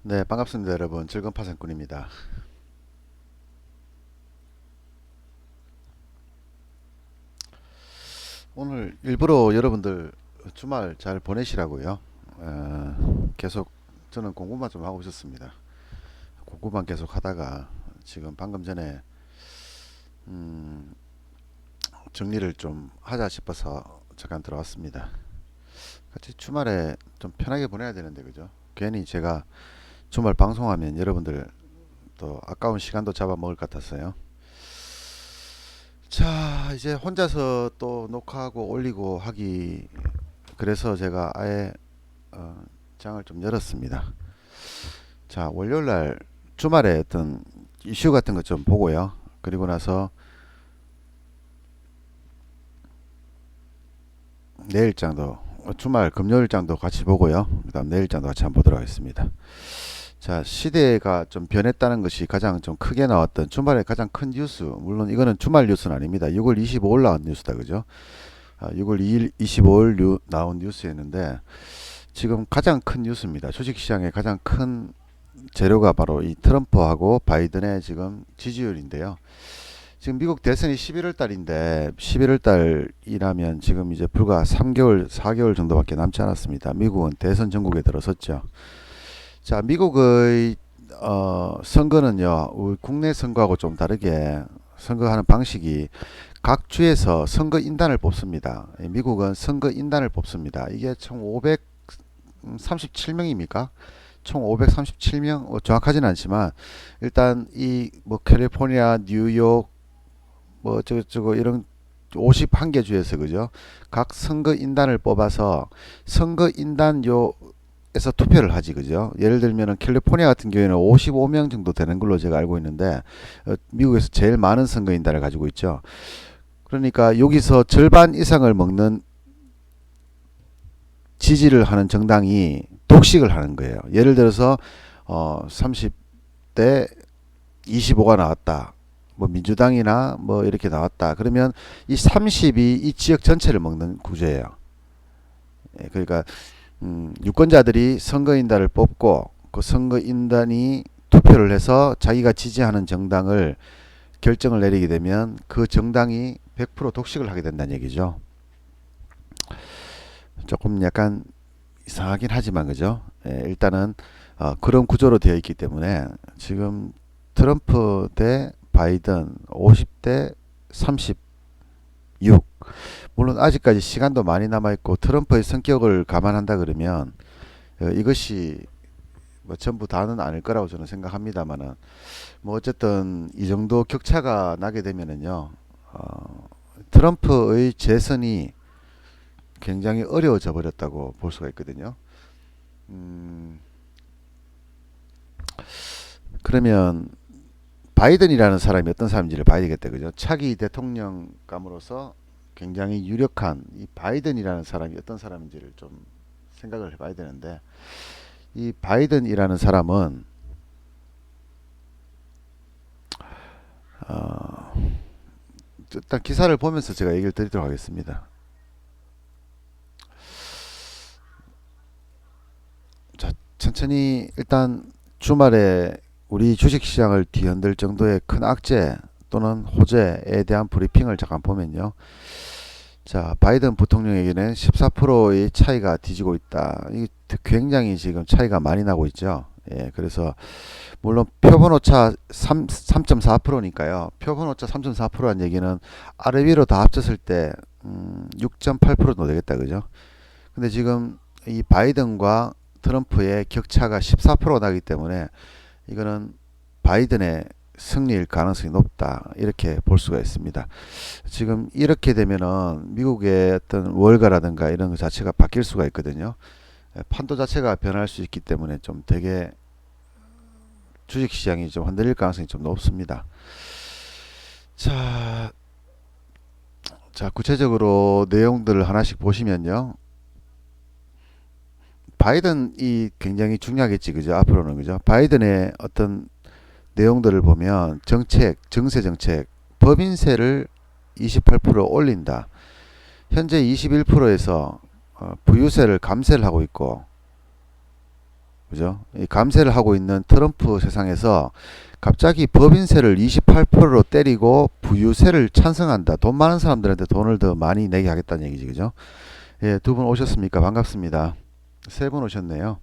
네, 반갑습니다, 여러분. 즐거운 파생꾼입니다. 오늘 일부러 여러분들 주말 잘 보내시라고요. 계속 저는 공부만 좀 하고 있었습니다. 공부만 계속 하다가 지금 방금 전에 음, 정리를 좀 하자 싶어서 잠깐 들어왔습니다. 같이 주말에 좀 편하게 보내야 되는데 그죠? 괜히 제가 주말 방송하면 여러분들 또 아까운 시간도 잡아먹을 것 같았어요. 자, 이제 혼자서 또 녹화하고 올리고 하기 그래서 제가 아예 어, 장을 좀 열었습니다. 자, 월요일 날 주말에 어떤 이슈 같은 것 좀 보고요. 그리고 나서 내일장도 주말 금요일장도 같이 보고요. 그다음 내일장도 같이 한번 보도록 하겠습니다. 자, 시대가 좀 변했다는 것이 가장 좀 크게 나왔던 주말에 가장 큰 뉴스. 물론 이거는 주말 뉴스는 아닙니다. 6월 25일 나온 뉴스다, 그죠? 6월 2일, 25일 나온 뉴스였는데 지금 가장 큰 뉴스입니다. 주식시장의 가장 큰 재료가 바로 이 트럼프하고 바이든의 지금 지지율인데요. 지금 미국 대선이 11월 달인데 11월 달이라면 지금 이제 불과 3개월, 4개월 정도밖에 남지 않았습니다. 미국은 대선 전국에 들어섰죠. 자, 미국의 선거는요, 우리 국내 선거하고 좀 다르게 선거하는 방식이 각 주에서 선거 인단을 뽑습니다. 미국은 선거 인단을 뽑습니다. 이게 총 537명입니까? 총 537명 정확하진 않지만 일단 이 뭐 캘리포니아, 뉴욕 뭐 저거 이런 51개 주에서 그죠? 각 선거 인단을 뽑아서 선거 인단요 에서 투표를 하지 그죠? 예를 들면은 캘리포니아 같은 경우에는 55명 정도 되는 걸로 제가 알고 있는데 미국에서 제일 많은 선거인단을 가지고 있죠. 그러니까 여기서 절반 이상을 먹는 지지를 하는 정당이 독식을 하는 거예요. 예를 들어서 30대 25가 나왔다. 뭐 민주당이나 뭐 이렇게 나왔다. 그러면 이 30이 이 지역 전체를 먹는 구조예요. 예, 그러니까 유권자들이 선거인단을 뽑고 그 선거인단이 투표를 해서 자기가 지지하는 정당을 결정을 내리게 되면 그 정당이 100% 독식을 하게 된다는 얘기죠. 조금 약간 이상하긴 하지만 그죠? 예, 일단은 그런 구조로 되어 있기 때문에 지금 트럼프 대 바이든 50대 36. 물론 아직까지 시간도 많이 남아 있고 트럼프의 성격을 감안한다 그러면 이것이 뭐 전부 다는 아닐 거라고 저는 생각합니다만은 뭐 어쨌든 이 정도 격차가 나게 되면은요 트럼프의 재선이 굉장히 어려워져 버렸다고 볼 수가 있거든요. 음, 그러면 바이든이라는 사람이 어떤 사람인지를 봐야 되겠다, 그죠? 차기 대통령감으로서 굉장히 유력한 이 바이든이라는 사람이 어떤 사람인지를 좀 생각을 해봐야 되는데 이 바이든이라는 사람은 어, 일단 기사를 보면서 제가 얘기를 드리도록 하겠습니다. 자, 천천히 일단 주말에 우리 주식시장을 뒤흔들 정도의 큰 악재 또는 호재에 대한 브리핑을 잠깐 보면요. 자, 바이든 부통령에게는 14%의 차이가 뒤지고 있다. 이 굉장히 지금 차이가 많이 나고 있죠. 예, 그래서 물론 표본 오차 3.4%니까요. 표본 오차 3.4%란 얘기는 아래 위로 다 합쳤을 때 6.8% 정도 되겠다, 그죠? 근데 지금 이 바이든과 트럼프의 격차가 14% 나기 때문에 이거는 바이든의 승리일 가능성이 높다 이렇게 볼 수가 있습니다. 지금 이렇게 되면은 미국의 어떤 월가라든가 이런 것 자체가 바뀔 수가 있거든요. 판도 자체가 변할 수 있기 때문에 좀 되게 주식시장이 좀 흔들릴 가능성이 좀 높습니다. 자, 자 구체적으로 내용들을 하나씩 보시면요. 바이든이 굉장히 중요하겠지, 그죠? 앞으로는 그죠? 바이든의 어떤 내용들을 보면 정책, 증세 정책, 법인세를 28% 올린다. 현재 21%에서 부유세를 감세를 하고 있고 그죠? 이 감세를 하고 있는 트럼프 세상에서 갑자기 법인세를 28%로 때리고 부유세를 찬성한다. 돈 많은 사람들한테 돈을 더 많이 내게 하겠다는 얘기지, 그죠? 예, 두 분 오셨습니까? 반갑습니다. 세 분 오셨네요.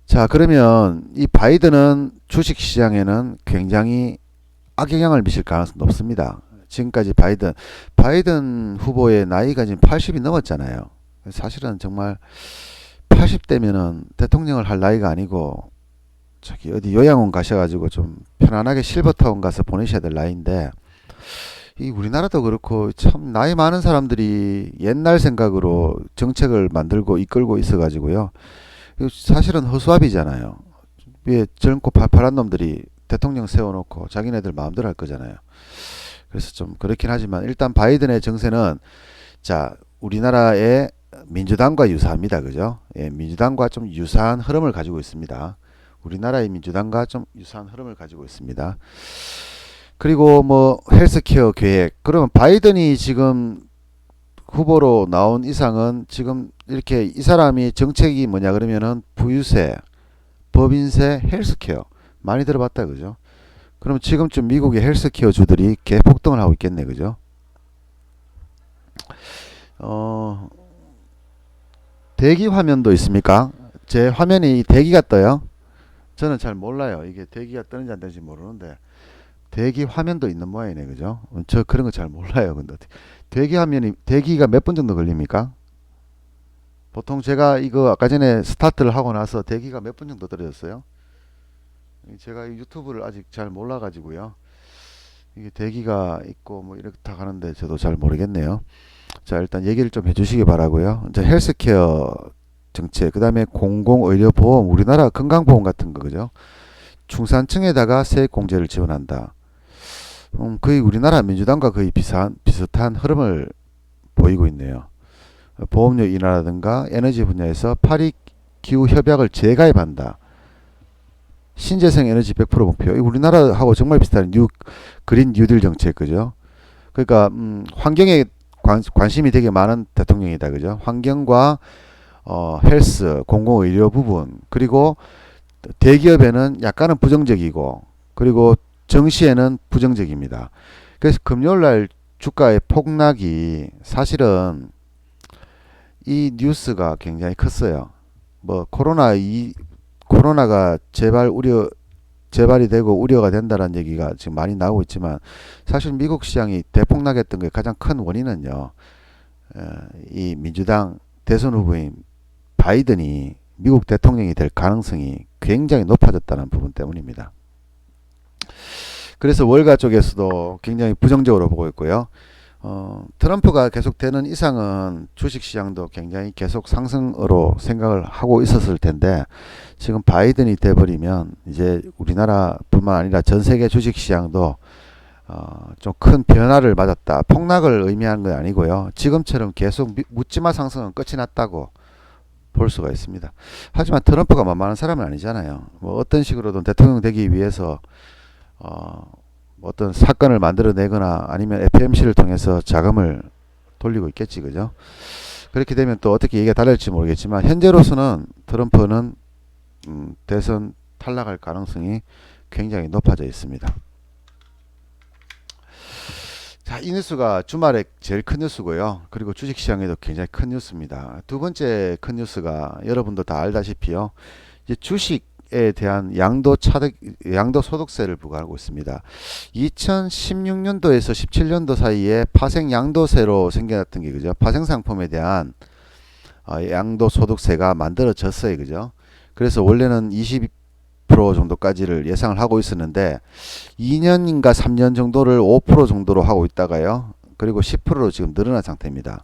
자, 그러면 이 바이든은 주식 시장에는 굉장히 악영향을 미칠 가능성이 높습니다. 지금까지 바이든 후보의 나이가 지금 80이 넘었잖아요. 사실은 정말 80대면은 대통령을 할 나이가 아니고 저기 어디 요양원 가셔가지고 좀 편안하게 실버타운 가서 보내셔야 될 나이인데, 이 우리나라도 그렇고 참 나이 많은 사람들이 옛날 생각으로 정책을 만들고 이끌고 있어가지고요. 사실은 허수아비잖아요. 위에 젊고 팔팔한 놈들이 대통령 세워놓고 자기네들 마음대로 할 거잖아요. 그래서 좀 그렇긴 하지만 일단 바이든의 정세는, 자, 우리나라의 민주당과 유사합니다. 그죠? 예, 민주당과 좀 유사한 흐름을 가지고 있습니다. 우리나라의 민주당과 좀 유사한 흐름을 가지고 있습니다. 그리고 뭐 헬스케어 계획. 그러면 바이든이 지금 후보로 나온 이상은 지금 이렇게 이 사람이 정책이 뭐냐 그러면은 부유세, 법인세, 헬스케어 많이 들어봤다 그죠? 그럼 지금쯤 미국의 헬스케어 주들이 개폭등을 하고 있겠네 그죠? 어, 대기 화면도 있습니까? 제 화면이 대기가 떠요. 저는 잘 몰라요. 이게 대기가 뜨는지 안 뜨는지 모르는데 대기 화면도 있는 모양이네 그죠? 저 그런 거 잘 몰라요. 근데 대기 화면이 대기가 몇 분 정도 걸립니까? 보통 제가 이거 아까 전에 스타트를 하고 나서 대기가 몇 분 정도 떨어졌어요? 제가 유튜브를 아직 잘 몰라 가지고요. 이게 대기가 있고 뭐 이렇다 하는데 저도 잘 모르겠네요. 자, 일단 얘기를 좀 해주시기 바라고요. 이제 헬스케어 정책, 그 다음에 공공의료보험, 우리나라 건강보험 같은 거 그죠? 중산층에다가 세액공제를 지원한다. 거의 우리나라 민주당과 거의 비슷한 흐름을 보이고 있네요. 보험료 인하라든가 에너지 분야에서 파리 기후 협약을 재가입한다. 신재생 에너지 100% 목표. 우리나라하고 정말 비슷한 그린 뉴딜 정책 그죠? 그러니까 환경에 관심이 되게 많은 대통령이다 그죠? 환경과 헬스, 공공의료 부분, 그리고 대기업에는 약간은 부정적이고, 그리고 정시에는 부정적입니다. 그래서 금요일 날 주가의 폭락이 사실은 이 뉴스가 굉장히 컸어요. 뭐 코로나가 재발이 되고 우려가 된다는 얘기가 지금 많이 나오고 있지만, 사실 미국 시장이 대폭락했던 게 가장 큰 원인은요, 이 민주당 대선 후보인 바이든이 미국 대통령이 될 가능성이 굉장히 높아졌다는 부분 때문입니다. 그래서 월가 쪽에서도 굉장히 부정적으로 보고 있고요. 트럼프가 계속되는 이상은 주식시장도 굉장히 계속 상승으로 생각을 하고 있었을 텐데, 지금 바이든이 돼버리면 이제 우리나라뿐만 아니라 전 세계 주식시장도 좀 큰 변화를 맞았다. 폭락을 의미하는 건 아니고요. 지금처럼 계속 묻지마 상승은 끝이 났다고 볼 수가 있습니다. 하지만 트럼프가 만만한 사람은 아니잖아요. 뭐 어떤 식으로든 대통령 되기 위해서 어떤 사건을 만들어내거나 아니면 FMC를 통해서 자금을 돌리고 있겠지 그죠? 그렇게 되면 또 어떻게 얘기가 달라질지 모르겠지만, 현재로서는 트럼프는 대선 탈락할 가능성이 굉장히 높아져 있습니다. 자, 이 뉴스가 주말에 제일 큰 뉴스고요. 그리고 주식시장에도 굉장히 큰 뉴스입니다. 두 번째 큰 뉴스가 여러분도 다 알다시피요, 이제 주식에 대한 양도소득세를 부과하고 있습니다. 2016년도에서 17년도 사이에 파생 양도세로 생겨났던 게 그죠? 파생 상품에 대한 양도소득세가 만들어졌어요, 그죠? 그래서 원래는 20% 정도까지를 예상을 하고 있었는데 2년인가 3년 정도를 5% 정도로 하고 있다가요, 그리고 10%로 지금 늘어난 상태입니다.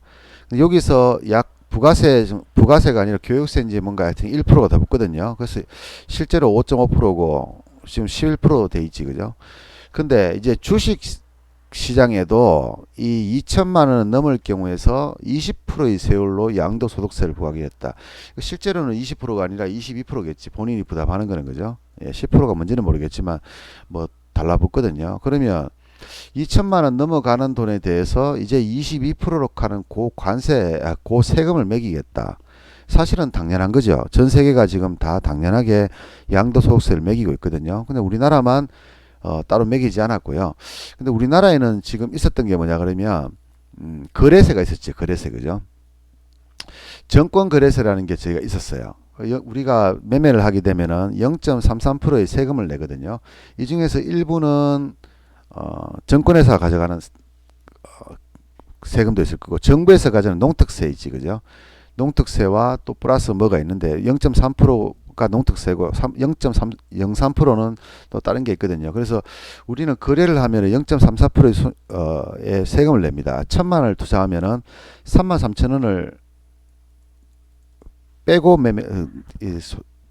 여기서 약 부가세가 아니라 교육세인지 뭔가 하여튼 1%가 더 붙거든요. 그래서 실제로 5.5%고 지금 11%돼 있지 그죠? 근데 이제 주식 시장에도 이 2천만 원 넘을 경우에서 20%의 세율로 양도소득세를 부과하게 했다. 실제로는 20%가 아니라 22%겠지. 본인이 부담하는 거는 거죠. 예, 10%가 뭔지는 모르겠지만 뭐 달라붙거든요. 그러면 2천만 원 넘어가는 돈에 대해서 이제 22%로 가는 고 세금을 매기겠다. 사실은 당연한 거죠. 전 세계가 지금 다 당연하게 양도소득세를 매기고 있거든요. 근데 우리나라만 따로 매기지 않았고요. 근데 우리나라에는 지금 있었던 게 뭐냐 그러면 거래세가 있었죠. 거래세 그죠? 정권 거래세라는 게 저희가 있었어요. 우리가 매매를 하게 되면은 0.33%의 세금을 내거든요. 이 중에서 일부는 정권에서 가져가는 세금도 있을 거고 정부에서 가져가는 농특세 있지 그죠? 농특세와 또 플러스 뭐가 있는데 0.3%가 농특세고 0.03%는 또 다른 게 있거든요. 그래서 우리는 거래를 하면 0.34%의 세금을 냅니다. 1,000만 원을 투자하면은 33,000원을 빼고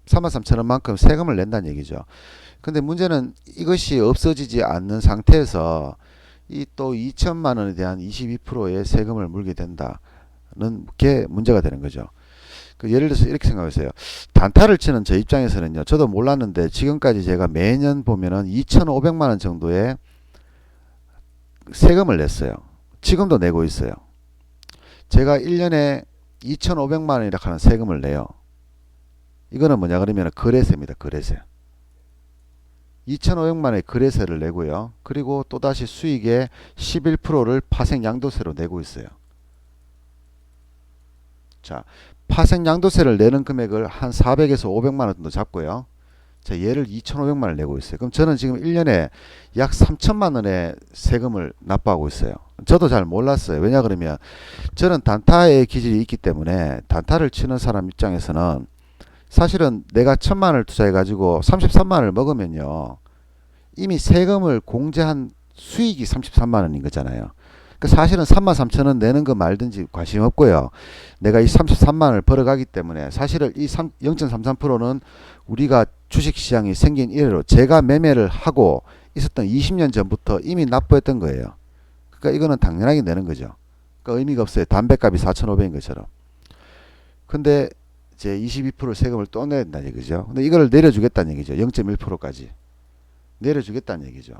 33,000원만큼 세금을 낸다는 얘기죠. 근데 문제는 이것이 없어지지 않는 상태에서 이 또 2천만 원에 대한 22%의 세금을 물게 된다는 게 문제가 되는 거죠. 예를 들어서 이렇게 생각하세요. 단타를 치는 저 입장에서는요. 저도 몰랐는데 지금까지 제가 매년 보면은 2,500만 원 정도의 세금을 냈어요. 지금도 내고 있어요. 제가 1년에 2,500만 원이라 하는 세금을 내요. 이거는 뭐냐 그러면 거래세입니다. 거래세. 2,500만 원의 거래세를 내고요. 그리고 또다시 수익의 11%를 파생양도세로 내고 있어요. 자, 파생양도세를 내는 금액을 한 400에서 500만 원 정도 잡고요. 자, 얘를 2,500만 원을 내고 있어요. 그럼 저는 지금 1년에 약 3천만 원의 세금을 납부하고 있어요. 저도 잘 몰랐어요. 왜냐 그러면 저는 단타의 기질이 있기 때문에 단타를 치는 사람 입장에서는 사실은 내가 1,000만 원을 투자해 가지고 33만 원을 먹으면요. 이미 세금을 공제한 수익이 33만 원인 거잖아요. 그러니까 사실은 33,000원 내는 거 말든지 관심 없고요. 내가 이 33만 원을 벌어가기 때문에 사실은 이 0.33%는 우리가 주식시장이 생긴 이래로 제가 매매를 하고 있었던 20년 전부터 이미 납부했던 거예요. 그러니까 이거는 당연하게 내는 거죠. 그러니까 의미가 없어요. 담배값이 4,500인 것처럼. 근데 제 22% 세금을 또 내야 된다는 얘기죠. 근데 이걸 내려주겠다는 얘기죠. 0.1%까지. 내려주겠다는 얘기죠.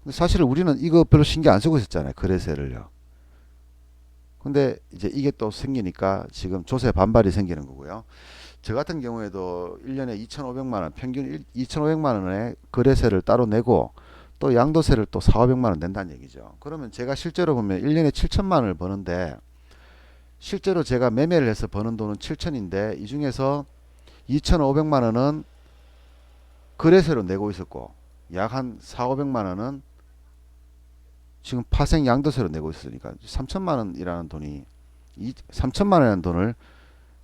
근데 사실 우리는 이거 별로 신경 안 쓰고 있었잖아요. 거래세를요. 근데 이제 이게 또 생기니까 지금 조세 반발이 생기는 거고요. 저 같은 경우에도 1년에 2,500만 원, 평균 2,500만 원의 거래세를 따로 내고 또 양도세를 또 4,500만 원 낸다는 얘기죠. 그러면 제가 실제로 보면 1년에 7천만 원을 버는데 실제로 제가 매매를 해서 버는 돈은 7천인데 이 중에서 2,500만 원은 거래세로 내고 있었고 약 한 4,500만 원은 지금 파생 양도세로 내고 있으니까 3천만 원이라는 돈이 3천만 원이라는 돈을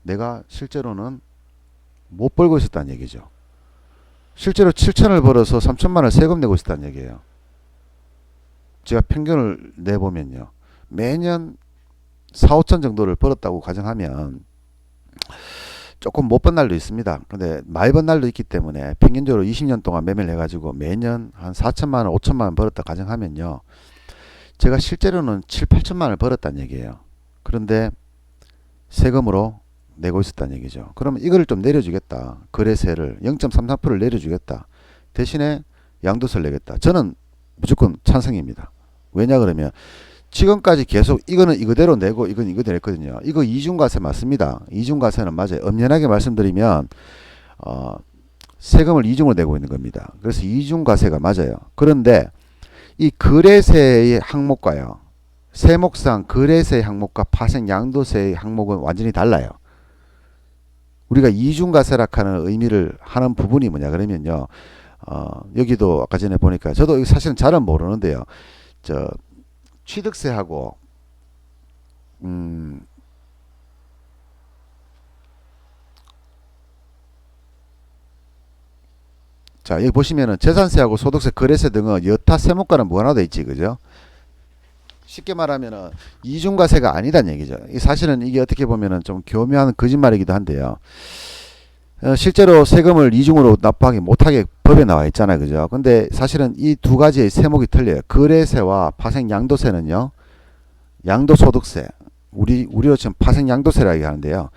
내가 실제로는 못 벌고 있었다는 얘기죠. 실제로 7천을 벌어서 3천만 원 세금 내고 있었다는 얘기예요. 제가 평균을 내보면요. 매년 4, 5천 정도를 벌었다고 가정하면 조금 못 번 날도 있습니다. 근데 많이 번 날도 있기 때문에 평균적으로 20년 동안 매매를 해가지고 매년 한 4천만 원, 5천만 원 벌었다 가정하면요. 제가 실제로는 7, 8천만 원을 벌었다는 얘기예요. 그런데 세금으로 내고 있었다는 얘기죠. 그러면 이거를 좀 내려주겠다. 거래세를 0.33%를 내려주겠다. 대신에 양도세를 내겠다. 저는 무조건 찬성입니다. 왜냐 그러면 지금까지 계속 이거는 이거대로 내고 이건 이거대로 냈거든요. 이거 이중과세 맞습니다. 이중과세는 맞아요. 엄연하게 말씀드리면 세금을 이중으로 내고 있는 겁니다. 그래서 이중과세가 맞아요. 그런데 이 거래세의 항목과요. 세목상 거래세 항목과 파생 양도세의 항목은 완전히 달라요. 우리가 이중과세라 하는 의미를 하는 부분이 뭐냐 그러면요. 여기도 아까 전에 보니까 저도 사실은 잘은 모르는데요. 저 취득세하고 자 여기 보시면은 재산세하고 소득세, 거래세 등은 여타 세목과는 무관하다 있지 그죠? 쉽게 말하면은 이중과세가 아니다는 얘기죠. 사실은 이게 어떻게 보면은 좀 교묘한 거짓말이기도 한데요. 실제로 세금을 이중으로 납부하기 못하게 법에 나와 있잖아요. 그죠? 근데 사실은 이 두 가지의 세목이 틀려요. 거래세와 파생 양도세는요. 양도소득세. 우리로 지금 파생 양도세라고 하는데요.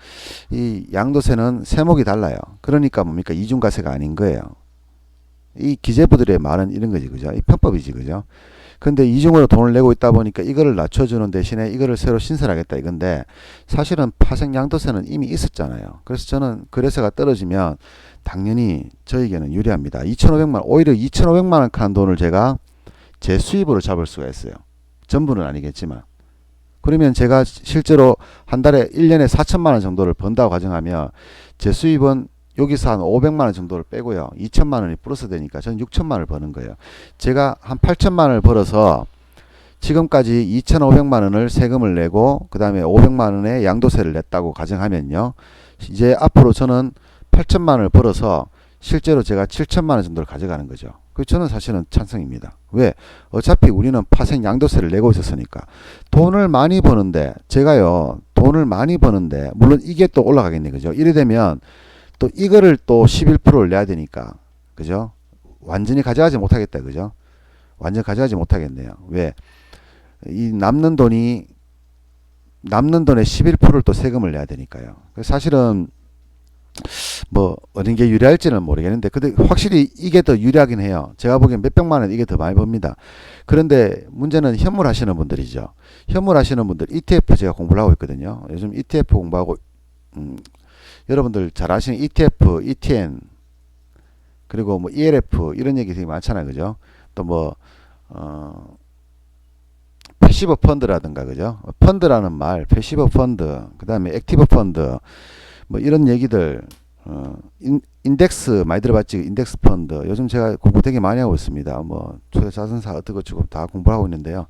이 양도세는 세목이 달라요. 그러니까 뭡니까? 이중과세가 아닌 거예요. 이 기재부들의 말은 이런 거지. 그죠? 이 편법이지. 그죠? 근데 이중으로 돈을 내고 있다 보니까 이거를 낮춰주는 대신에 이거를 새로 신설하겠다 이건데, 사실은 파생 양도세는 이미 있었잖아요. 그래서 저는 거래세가 떨어지면 당연히 저에게는 유리합니다. 2,500만, 오히려 2,500만 원 칸 돈을 제가 제 수입으로 잡을 수가 있어요. 전부는 아니겠지만. 그러면 제가 실제로 한 달에 1년에 4천만 원 정도를 번다고 가정하면 제 수입은 여기서 한 500만 원 정도를 빼고요. 2천만 원이 플러스 되니까 저는 6천만 원을 버는 거예요. 제가 한 8천만 원을 벌어서 지금까지 2,500만 원을 세금을 내고 그 다음에 500만 원의 양도세를 냈다고 가정하면요. 이제 앞으로 저는 8천만 원을 벌어서 실제로 제가 7천만 원 정도를 가져가는 거죠. 그 저는 사실은 찬성입니다. 왜? 어차피 우리는 파생 양도세를 내고 있었으니까. 돈을 많이 버는데 제가요. 돈을 많이 버는데 물론 이게 또 올라가겠네. 그죠? 이래 되면 또 이거를 또 11%를 내야 되니까. 그죠? 완전히 가져가지 못하겠다. 그죠? 완전 가져가지 못하겠네요. 왜? 이 남는 돈의 11%를 또 세금을 내야 되니까요. 사실은 뭐 어느 게 유리할지는 모르겠는데 근데 확실히 이게 더 유리하긴 해요. 제가 보기엔 몇백만 원 이게 더 많이 법니다. 그런데 문제는 현물 하시는 분들이죠. 현물 하시는 분들 ETF 제가 공부를 하고 있거든요. 요즘 ETF 공부하고 여러분들 잘 아시는 ETF, ETN 그리고 뭐 ELF 이런 얘기 되게 많잖아요. 그죠? 또 뭐 패시브 펀드라든가 그죠? 펀드라는 말, 패시브 펀드, 그다음에 액티브 펀드 뭐 이런 얘기들 인덱스 많이 들어봤지? 인덱스 펀드. 요즘 제가 공부 되게 많이 하고 있습니다. 뭐 초대 자산사 어떻고 저거 다 공부하고 있는데요.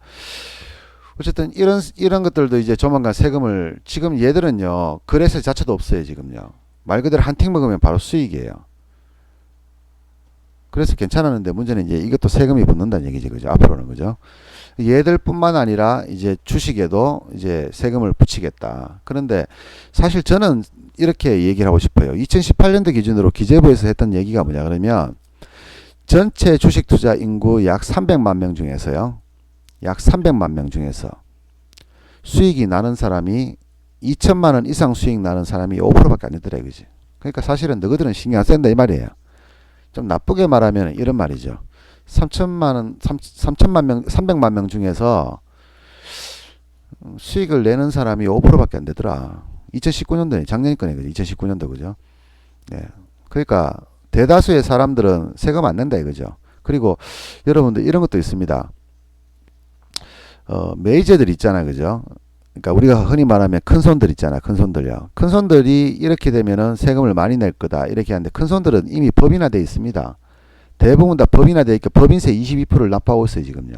어쨌든 이런 것들도 이제 조만간 세금을 지금 얘들은요. 거래세 자체도 없어요, 지금요. 말 그대로 한 틱 먹으면 바로 수익이에요. 그래서 괜찮았는데 문제는 이제 이것도 세금이 붙는다는 얘기지. 그죠? 앞으로는 그죠? 얘들뿐만 아니라 이제 주식에도 이제 세금을 붙이겠다. 그런데 사실 저는 이렇게 얘기를 하고 싶어요. 2018년도 기준으로 기재부에서 했던 얘기가 뭐냐 그러면 전체 주식 투자 인구 약 300만 명 중에서요. 약 300만 명 중에서 수익이 나는 사람이 2천만 원 이상 수익 나는 사람이 5%밖에 안 되더래. 그지? 그러니까 사실은 너희들은 신경 안 쓴다 이 말이에요. 좀 나쁘게 말하면 이런 말이죠. 3천만 명, 300만 명 중에서 수익을 내는 사람이 5%밖에 안 되더라. 2019년도에 작년 거네. 그죠? 2019년도 그죠? 네. 그러니까 대다수의 사람들은 세금 안 낸다 이거죠. 그리고 여러분들 이런 것도 있습니다. 메이저들 있잖아요. 그죠? 그러니까 우리가 흔히 말하면 큰 손들 있잖아. 큰 손들요. 큰 손들이 이렇게 되면은 세금을 많이 낼 거다. 이렇게 하는데 큰 손들은 이미 법인화되어 있습니다. 대부분 다 법인화되어 있고 법인세 22%를 납부하고 있어요. 지금요.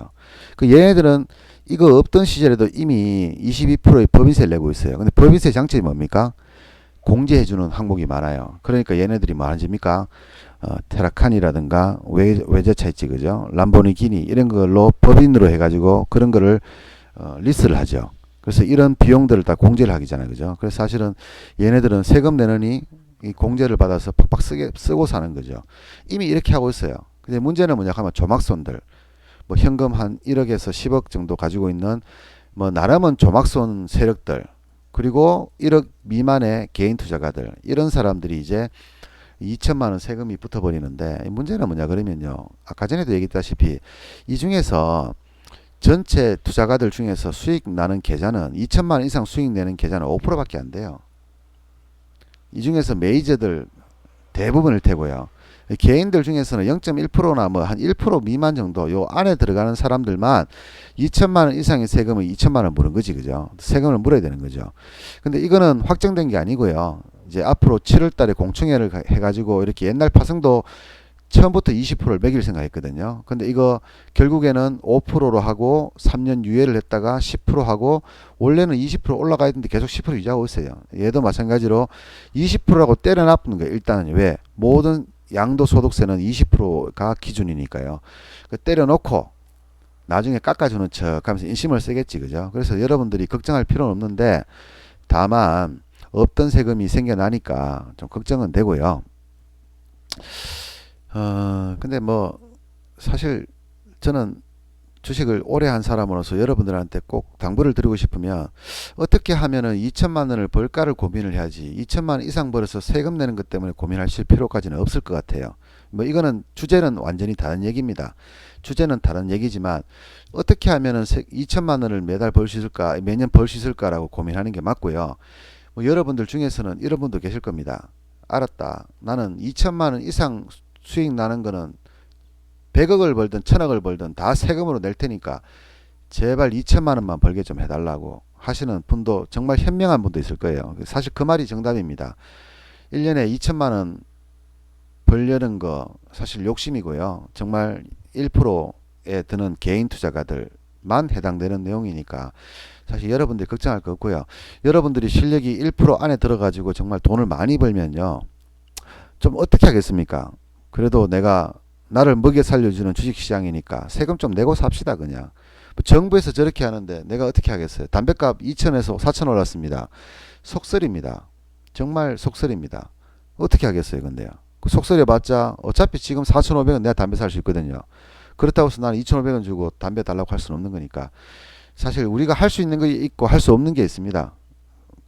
그 얘네들은 이거 없던 시절에도 이미 22%의 법인세를 내고 있어요. 근데 법인세 장점이 뭡니까? 공제해주는 항목이 많아요. 그러니까 얘네들이 뭐 하십니까? 테라칸이라든가 외제차 있지 그죠? 람보르기니 이런 걸로 법인으로 해가지고 그런 거를 리스를 하죠. 그래서 이런 비용들을 다 공제를 하기잖아요. 그죠? 그래서 사실은 얘네들은 세금 내느니 이 공제를 받아서 팍팍 쓰고 사는 거죠. 이미 이렇게 하고 있어요. 근데 문제는 뭐냐 하면 조막손들 뭐 현금 한 1억에서 10억 정도 가지고 있는 뭐 나름은 조막손 세력들 그리고 1억 미만의 개인 투자가들 이런 사람들이 이제 2천만 원 세금이 붙어버리는데 문제는 뭐냐 그러면요. 아까 전에도 얘기했다시피 이 중에서 전체 투자가들 중에서 수익 나는 계좌는 2천만 원 이상 수익 내는 계좌는 5%밖에 안 돼요. 이 중에서 메이저들 대부분일 테고요. 개인들 중에서는 0.1%나 뭐 한 1% 미만 정도 요 안에 들어가는 사람들만 2천만 원 이상의 세금을 2천만 원 물은 거지. 그죠? 세금을 물어야 되는 거죠. 근데 이거는 확정된 게 아니고요. 이제 앞으로 7월 달에 공청회를 해가지고 이렇게 옛날 파생도 처음부터 20%를 매길 생각했거든요. 근데 이거 결국에는 5%로 하고 3년 유예를 했다가 10% 하고 원래는 20% 올라가야 되는데 계속 10% 유지하고 있어요. 얘도 마찬가지로 20%라고 때려놨는 거예요. 일단은 왜? 모든 양도소득세는 20%가 기준이니까요. 그 때려놓고 나중에 깎아주는 척 하면서 인심을 쓰겠지. 그죠? 그래서 여러분들이 걱정할 필요는 없는데 다만 없던 세금이 생겨나니까 좀 걱정은 되고요. 근데 뭐 사실 저는 주식을 오래 한 사람으로서 여러분들한테 꼭 당부를 드리고 싶으면 어떻게 하면은 2천만 원을 벌까를 고민을 해야지 2천만 원 이상 벌어서 세금 내는 것 때문에 고민하실 필요까지는 없을 것 같아요. 뭐 이거는 주제는 완전히 다른 얘기입니다. 주제는 다른 얘기지만 어떻게 하면은 2천만 원을 매달 벌 수 있을까, 매년 벌 수 있을까라고 고민하는 게 맞고요. 뭐 여러분들 중에서는 이런 분도 계실 겁니다. 알았다. 나는 2천만 원 이상 수익 나는 거는 100억을 벌든 1000억을 벌든 다 세금으로 낼 테니까 제발 2천만 원만 벌게 좀 해달라고 하시는 분도 정말 현명한 분도 있을 거예요. 사실 그 말이 정답입니다. 1년에 2천만 원 벌려는 거 사실 욕심이고요. 정말 1%에 드는 개인 투자가들만 해당되는 내용이니까 사실 여러분들이 걱정할 거 없고요. 여러분들이 실력이 1% 안에 들어가지고 정말 돈을 많이 벌면요. 좀 어떻게 하겠습니까? 그래도 내가 나를 먹여 살려주는 주식시장이니까 세금 좀 내고 삽시다 그냥. 정부에서 저렇게 하는데 내가 어떻게 하겠어요? 담배값 2천에서 4천 올랐습니다. 속설입니다. 정말 속설입니다. 어떻게 하겠어요 근데요. 그 속설해 봤자 어차피 지금 4,500원 내가 담배 살 수 있거든요. 그렇다고 해서 나는 2,500원 주고 담배 달라고 할 수는 없는 거니까. 사실 우리가 할 수 있는 게 있고 할 수 없는 게 있습니다.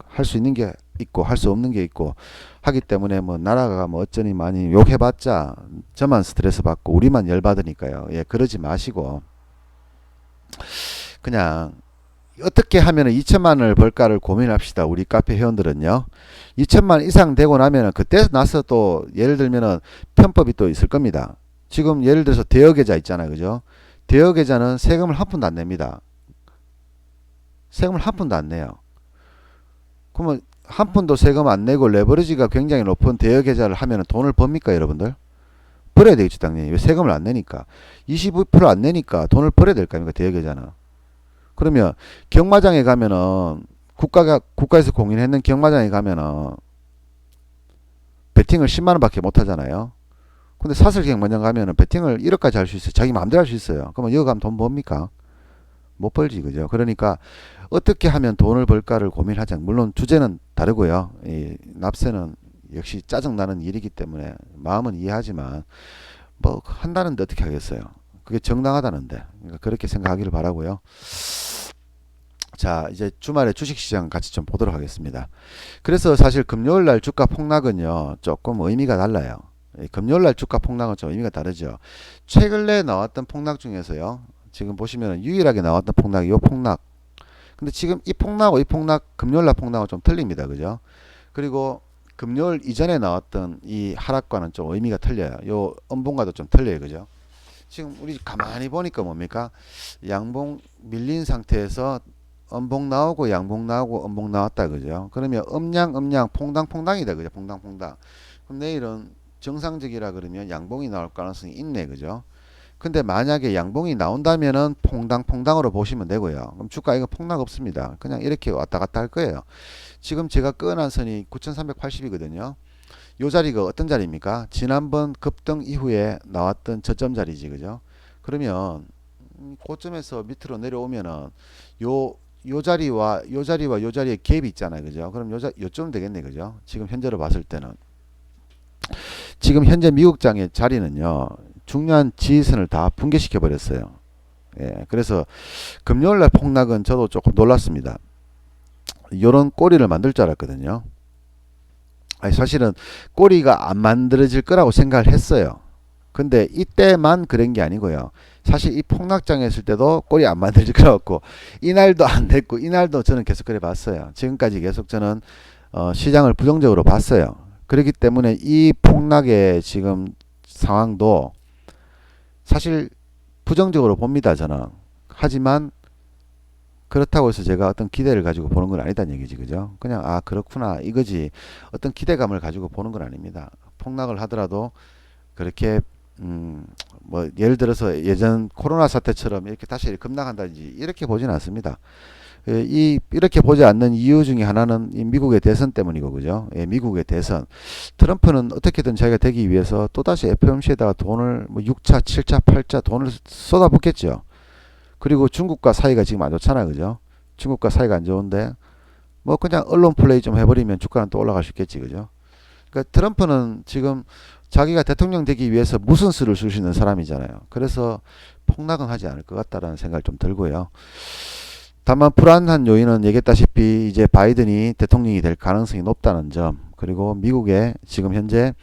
할 수 있는 게 있고 할 수 없는 게 있고 하기 때문에 뭐 나라가 뭐 어쩌니 많이 욕해봤자 저만 스트레스 받고 우리만 열받으니까요. 예, 그러지 마시고 그냥 어떻게 하면 2천만 원을 벌까를 고민합시다. 우리 카페 회원들은요. 2천만 원 이상 되고 나면은 그때 나서 또 예를 들면은 편법이 또 있을 겁니다. 지금 예를 들어서 대여계좌 있잖아요. 그죠? 대여계좌는 세금을 한 푼도 안 냅니다. 세금을 한 푼도 안 내요. 그러면 한 푼도 세금 안 내고 레버리지가 굉장히 높은 대여계좌를 하면은 돈을 법니까 여러분들? 벌어야 되겠죠 당연히. 왜 세금을 안 내니까. 25%안 내니까 돈을 벌어야 될 거 아닙니까 대여계좌는. 그러면 경마장에 가면은 국가에서 공인했는 경마장에 가면은 베팅을 10만 원밖에 못 하잖아요. 근데 사설 경마장 가면은 베팅을 1억까지 할 수 있어요. 자기 마음대로 할 수 있어요. 그러면 여기 가면 돈 법니까? 못 벌지 그죠? 그러니까 어떻게 하면 돈을 벌까를 고민하자. 물론 주제는 다르고요. 이 납세는 역시 짜증나는 일이기 때문에 마음은 이해하지만 뭐 한다는데 어떻게 하겠어요. 그게 정당하다는데. 그러니까 그렇게 생각하기를 바라고요. 자, 이제 주말에 주식시장 같이 좀 보도록 하겠습니다. 그래서 사실 금요일날 주가 폭락은요 조금 의미가 달라요. 금요일날 주가 폭락은 좀 의미가 다르죠. 최근에 나왔던 폭락 중에서요, 지금 보시면 유일하게 나왔던 폭락이 요 폭락. 근데 지금 이 폭락하고 이 폭락, 금요일날 폭락은 좀 틀립니다. 그죠? 그리고 금요일 이전에 나왔던 이 하락과는 좀 의미가 틀려요. 요 음봉과도 좀 틀려요. 그죠? 지금 우리 가만히 보니까 뭡니까? 양봉 밀린 상태에서 음봉 나오고 양봉 나오고 음봉 나왔다. 그죠? 그러면 음양 퐁당퐁당이다. 그죠? 퐁당퐁당. 그럼 내일은 정상적이라 그러면 양봉이 나올 가능성이 있네. 그죠? 근데 만약에 양봉이 나온다면은 퐁당퐁당으로 보시면 되고요. 그럼 주가 이거 폭락 없습니다. 그냥 이렇게 왔다 갔다 할 거예요. 지금 제가 끄어난 선이 9380이거든요. 요 자리가 어떤 자리입니까? 지난번 급등 이후에 나왔던 저점 자리지. 그죠? 그러면 고점에서 밑으로 내려오면은 요 자리와 요 자리에 갭이 있잖아요. 그죠? 그럼 요쯤 되겠네. 그죠? 지금 현재로 봤을 때는. 지금 현재 미국장의 자리는요. 중요한 지지선을 다 붕괴시켜 버렸어요. 예, 그래서 금요일날 폭락은 저도 조금 놀랐습니다. 이런 꼬리를 만들 줄 알았거든요. 아니, 사실은 꼬리가 안 만들어질 거라고 생각을 했어요. 근데 이때만 그런 게 아니고요. 사실 이 폭락장에 있을 때도 꼬리 안 만들어질 거라고 이날도 안 됐고 이날도 저는 계속 그래 봤어요. 지금까지 계속 저는 시장을 부정적으로 봤어요. 그렇기 때문에 이 폭락의 지금 상황도 사실 부정적으로 봅니다. 저는. 하지만 그렇다고 해서 제가 어떤 기대를 가지고 보는 건 아니다는 얘기지. 그죠? 그냥 아 그렇구나 이거지, 어떤 기대감을 가지고 보는 건 아닙니다. 폭락을 하더라도 그렇게 뭐 예를 들어서 예전 코로나 사태처럼 이렇게 다시 급락한다든지 이렇게 보진 않습니다. 이렇게 보지 않는 이유 중에 하나는 이 미국의 대선 때문이고, 그죠? 예, 미국의 대선. 트럼프는 어떻게든 자기가 되기 위해서 또다시 FOMC에다가 돈을 뭐 6차, 7차, 8차 돈을 쏟아붓겠죠. 그리고 중국과 사이가 지금 안 좋잖아요. 그죠? 중국과 사이가 안 좋은데 뭐 그냥 언론 플레이 좀 해버리면 주가는 또 올라갈 수 있겠지. 그죠? 그러니까 트럼프는 지금 자기가 대통령 되기 위해서 무슨 수를 쓸 수 있는 사람이잖아요. 그래서 폭락은 하지 않을 것 같다라는 생각이 좀 들고요. 다만 불안한 요인은 얘기했다시피 이제 바이든이 대통령이 될 가능성이 높다는 점, 그리고 미국의 지금 현재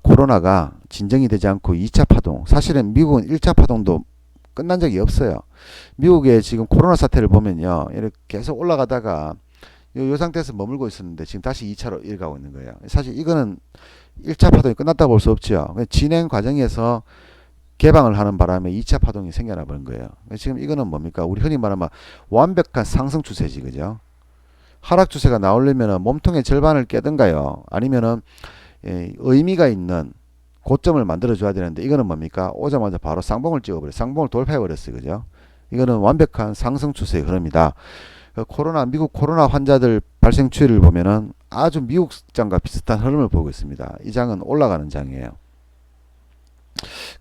코로나가 진정이 되지 않고 2차 파동, 사실은 미국은 1차 파동도 끝난 적이 없어요. 미국의 지금 코로나 사태를 보면요, 이렇게 계속 올라가다가 요 상태에서 머물고 있었는데 지금 다시 2차로 이어가고 있는 거예요. 사실 이거는 1차 파동이 끝났다고 볼 수 없죠. 진행 과정에서 개방을 하는 바람에 2차 파동이 생겨나 버린 거예요. 지금 이거는 뭡니까? 우리 흔히 말하면 완벽한 상승 추세지, 그죠? 하락 추세가 나오려면 몸통의 절반을 깨든가요? 아니면은 의미가 있는 고점을 만들어 줘야 되는데, 이거는 뭡니까? 오자마자 바로 쌍봉을 찍어버려, 쌍봉을 돌파해 버렸어요, 그죠? 이거는 완벽한 상승 추세의 흐름이다. 미국 코로나 환자들 발생 추이를 보면은 아주 미국 장과 비슷한 흐름을 보고 있습니다. 이 장은 올라가는 장이에요.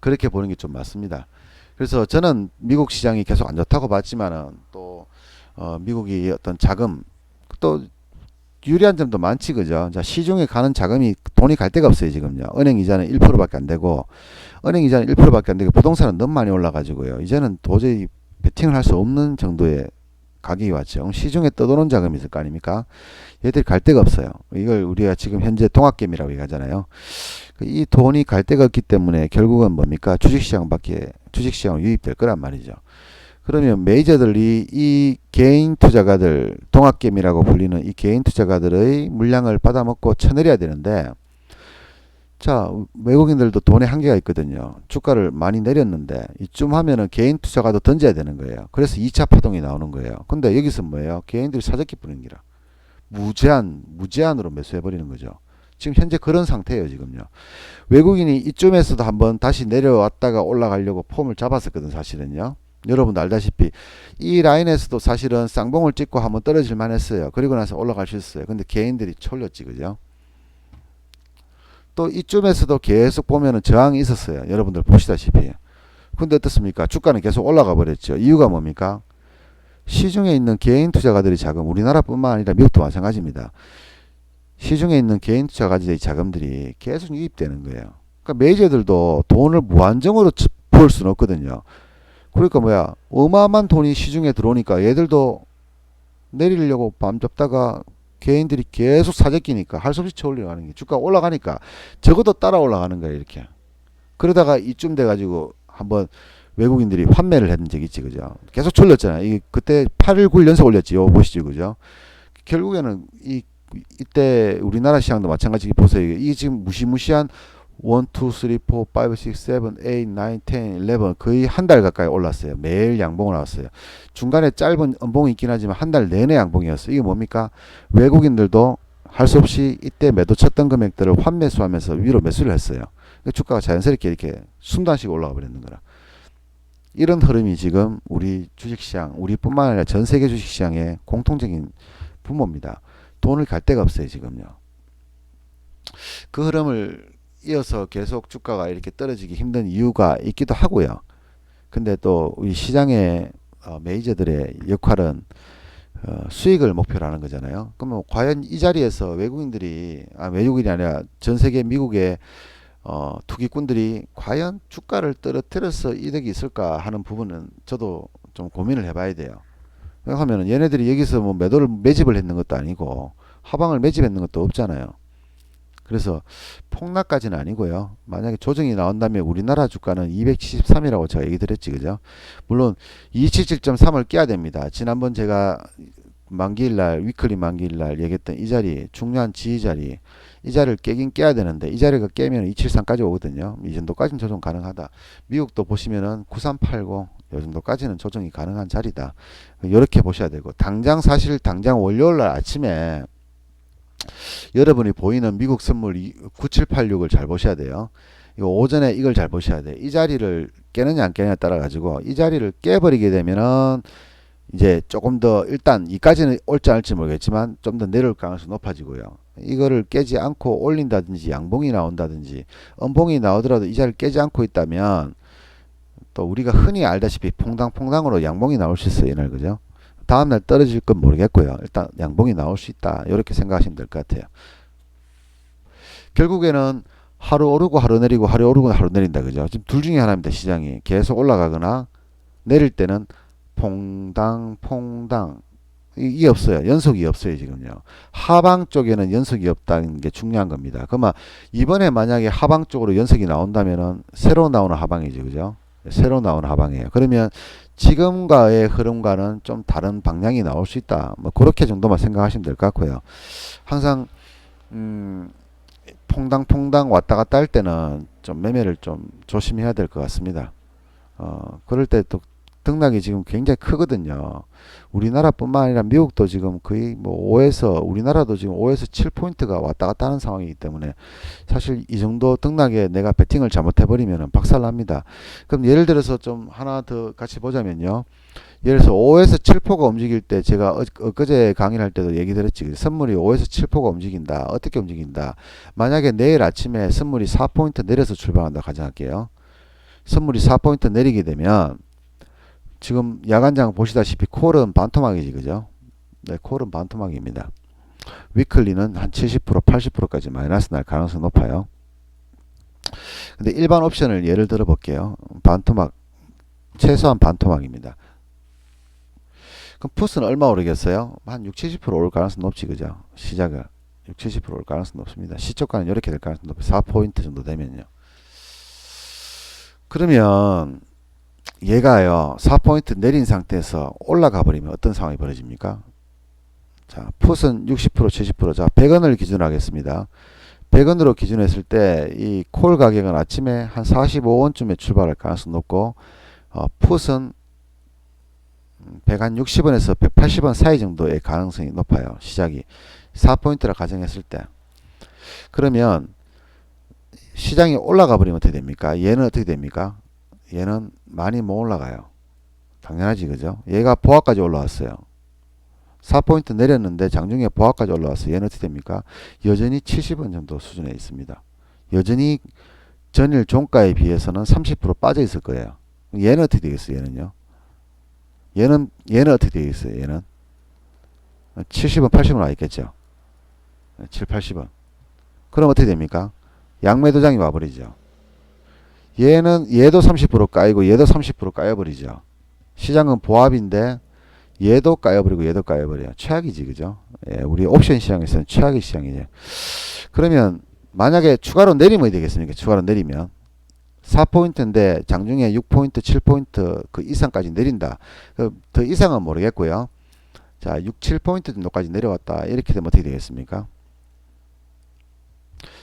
그렇게 보는 게 좀 맞습니다. 그래서 저는 미국 시장이 계속 안 좋다고 봤지만은 또 미국이 어떤 자금, 또 유리한 점도 많지, 그죠? 자, 시중에 가는 자금이, 돈이 갈 데가 없어요, 지금요. 은행 이자는 1%밖에 안 되고, 은행 이자는 1%밖에 안 되고, 부동산은 너무 많이 올라가지고요. 이제는 도저히 베팅을 할 수 없는 정도의 가격이 왔죠. 시중에 떠도는 자금이 있을 거 아닙니까? 얘들이 갈 데가 없어요. 이걸 우리가 지금 현재 동학개미라고 얘기하잖아요. 이 돈이 갈 데가 없기 때문에 결국은 뭡니까? 주식시장으로 유입될 거란 말이죠. 그러면 메이저들이 이 개인 투자가들, 동학개미라고 불리는 이 개인 투자가들의 물량을 받아먹고 쳐내려야 되는데, 자, 외국인들도 돈의 한계가 있거든요. 주가를 많이 내렸는데 이쯤 하면은 개인 투자가도 던져야 되는 거예요. 그래서 2차 파동이 나오는 거예요. 근데 여기서 뭐예요? 개인들이 사재기 뿌리는 기라. 무제한으로 매수해 버리는 거죠. 지금 현재 그런 상태예요, 지금요. 외국인이 이쯤에서도 한번 다시 내려왔다가 올라가려고 폼을 잡았었거든, 사실은요. 여러분도 알다시피 이 라인에서도 사실은 쌍봉을 찍고 한번 떨어질 만했어요. 그리고 나서 올라갈 수 있어요. 근데 개인들이 촐렸지, 그죠? 또 이쯤에서도 계속 보면은 저항이 있었어요. 여러분들 보시다시피. 근데 어떻습니까? 주가는 계속 올라가 버렸죠. 이유가 뭡니까? 시중에 있는 개인 투자가들의 자금, 우리나라뿐만 아니라 미국도 마찬가지입니다. 시중에 있는 개인 투자가들의 자금들이 계속 유입되는 거예요. 그러니까 메이저들도 돈을 무한정으로 부을 수는 없거든요. 그러니까 뭐야, 어마어마한 돈이 시중에 들어오니까 얘들도 내리려고 밤 잡다가 개인들이 계속 사재끼니까 할 수 없이 쳐올려가는 게, 주가가 올라가니까 적어도 따라 올라가는 거예요, 이렇게. 그러다가 이쯤 돼가지고 한번 외국인들이 환매를 했던 적이 있지, 그죠? 계속 졸렸잖아요. 이게 그때 8일 9일 연속 올렸지, 요 보시죠, 그죠? 결국에는 이때 우리나라 시장도 마찬가지 보세요. 이게 지금 무시무시한 1, 2, 3, 4, 5, 6, 7, 8, 9, 10, 11 거의 한 달 가까이 올랐어요. 매일 양봉을 나왔어요. 중간에 짧은 음봉이 있긴 하지만 한 달 내내 양봉이었어요. 이게 뭡니까? 외국인들도 할 수 없이 이때 매도 쳤던 금액들을 환매수하면서 위로 매수를 했어요. 주가가 자연스럽게 이렇게 순단식 올라가 버리는 거라. 이런 흐름이 지금 우리 주식시장, 우리뿐만 아니라 전 세계 주식시장의 공통적인 분모입니다. 돈을 갈 데가 없어요, 지금요. 그 흐름을 이어서 계속 주가가 이렇게 떨어지기 힘든 이유가 있기도 하고요. 근데 또 우리 시장의 메이저들의 역할은 수익을 목표로 하는 거잖아요. 그러면 과연 이 자리에서 외국인이 아니라 전 세계 미국의 투기꾼들이 과연 주가를 떨어뜨려서 이득이 있을까 하는 부분은 저도 좀 고민을 해봐야 돼요. 왜냐하면 얘네들이 여기서 뭐 매도를 매집을 했는 것도 아니고 하방을 매집했는 것도 없잖아요. 그래서 폭락까지는 아니고요. 만약에 조정이 나온다면 우리나라 주가는 273이라고 제가 얘기 드렸지, 그죠? 물론 277.3을 깨야 됩니다. 지난번 제가 만기일날, 위클리 만기일날 얘기했던 이 자리, 중요한 지지 자리, 이 자리를 깨긴 깨야 되는데, 이 자리가 깨면 273까지 오거든요. 이 정도까지는 조정 가능하다. 미국도 보시면은 9380, 요 정도까지는 조정이 가능한 자리다. 이렇게 보셔야 되고, 당장 월요일날 아침에 여러분이 보이는 미국 선물 9786을 잘 보셔야 돼요. 이거 오전에 이걸 잘 보셔야 돼요. 이 자리를 깨느냐 안 깨느냐에 따라 가지고 이 자리를 깨버리게 되면은 이제 조금 더, 일단 이까지는 올지 않을지 모르겠지만 좀 더 내려올 가능성이 높아지고요. 이거를 깨지 않고 올린다든지 양봉이 나온다든지 음봉이 나오더라도 이 자리를 깨지 않고 있다면 또 우리가 흔히 알다시피 퐁당퐁당으로 양봉이 나올 수 있어요, 이날, 그죠? 다음날 떨어질 건 모르겠고요. 일단 양봉이 나올 수 있다, 이렇게 생각하시면 될 것 같아요. 결국에는 하루 오르고 하루 내리고 하루 오르고 하루 내린다, 그죠? 지금 둘 중에 하나입니다. 시장이 계속 올라가거나 내릴 때는 퐁당퐁당 이게 없어요. 연속이 없어요, 지금요. 하방 쪽에는 연속이 없다는 게 중요한 겁니다. 그러면 이번에 만약에 하방 쪽으로 연속이 나온다면은 새로 나오는 하방이죠, 그죠? 새로 나오는 하방이에요. 그러면 지금과의 흐름과는 좀 다른 방향이 나올 수 있다. 뭐 그렇게 정도만 생각하시면 될 것 같고요. 항상 퐁당퐁당 왔다 갔다 할 때는 좀 매매를 좀 조심해야 될 것 같습니다. 그럴 때 또 등락이 지금 굉장히 크거든요. 우리나라뿐만 아니라 미국도 지금 거의 뭐 5에서 우리나라도 지금 5에서 7포인트가 왔다 갔다 하는 상황이기 때문에 사실 이 정도 등락에 내가 베팅을 잘못해 버리면 박살납니다. 그럼 예를 들어서 좀 하나 더 같이 보자면요. 예를 들어서 5에서 7포가 움직일 때 제가 엊그제 강의를 할 때도 얘기 드렸지. 선물이 5에서 7포가 움직인다. 어떻게 움직인다. 만약에 내일 아침에 선물이 4포인트 내려서 출발한다 가정할게요. 선물이 4포인트 내리게 되면 지금 야간장 보시다시피 콜은 반토막이지, 그죠? 네, 콜은 반토막입니다. 위클리는 한 70%, 80%까지 마이너스 날 가능성이 높아요. 근데 일반 옵션을 예를 들어 볼게요. 반토막, 최소한 반토막입니다. 그럼 풋은 얼마 오르겠어요? 한 6, 70% 올 가능성이 높지, 그죠? 시작을 6, 70%올 가능성이 높습니다. 시초가는 이렇게 될 가능성이 높아요. 4포인트 정도 되면요. 그러면 얘가요 4포인트 내린 상태에서 올라가 버리면 어떤 상황이 벌어집니까? 자, 풋은 60% 70%. 자, 100원을 기준으로 하겠습니다. 100원으로 기준했을 때 이 콜 가격은 아침에 한 45원쯤에 출발할 가능성이 높고 풋은 160원에서 180원 사이 정도의 가능성이 높아요. 시작이 4포인트라 가정했을 때. 그러면 시장이 올라가 버리면 어떻게 됩니까? 얘는 어떻게 됩니까? 얘는 많이 못 올라가요. 당연하지, 그죠? 얘가 보합까지 올라왔어요. 4포인트 내렸는데 장중에 보합까지 올라왔어요. 얘는 어떻게 됩니까? 여전히 70원 정도 수준에 있습니다. 여전히 전일 종가에 비해서는 30% 빠져 있을 거예요. 얘는 어떻게 되겠어요? 얘는요? 얘는 어떻게 되겠어요? 얘는 70원, 80원 와 있겠죠? 7, 80원. 그럼 어떻게 됩니까? 양매도장이 와버리죠. 얘도 30% 까이고 얘도 30% 까여버리죠. 시장은 보합인데 얘도 까여버리고 얘도 까여버려요. 최악이지, 그죠? 예, 우리 옵션 시장에서는 최악의 시장이죠. 그러면 만약에 추가로 내리면 어떻게 되겠습니까? 추가로 내리면 4포인트인데 장중에 6포인트, 7포인트 그 이상까지 내린다. 더 이상은 모르겠고요. 자, 6, 7포인트 정도까지 내려왔다. 이렇게 되면 어떻게 되겠습니까?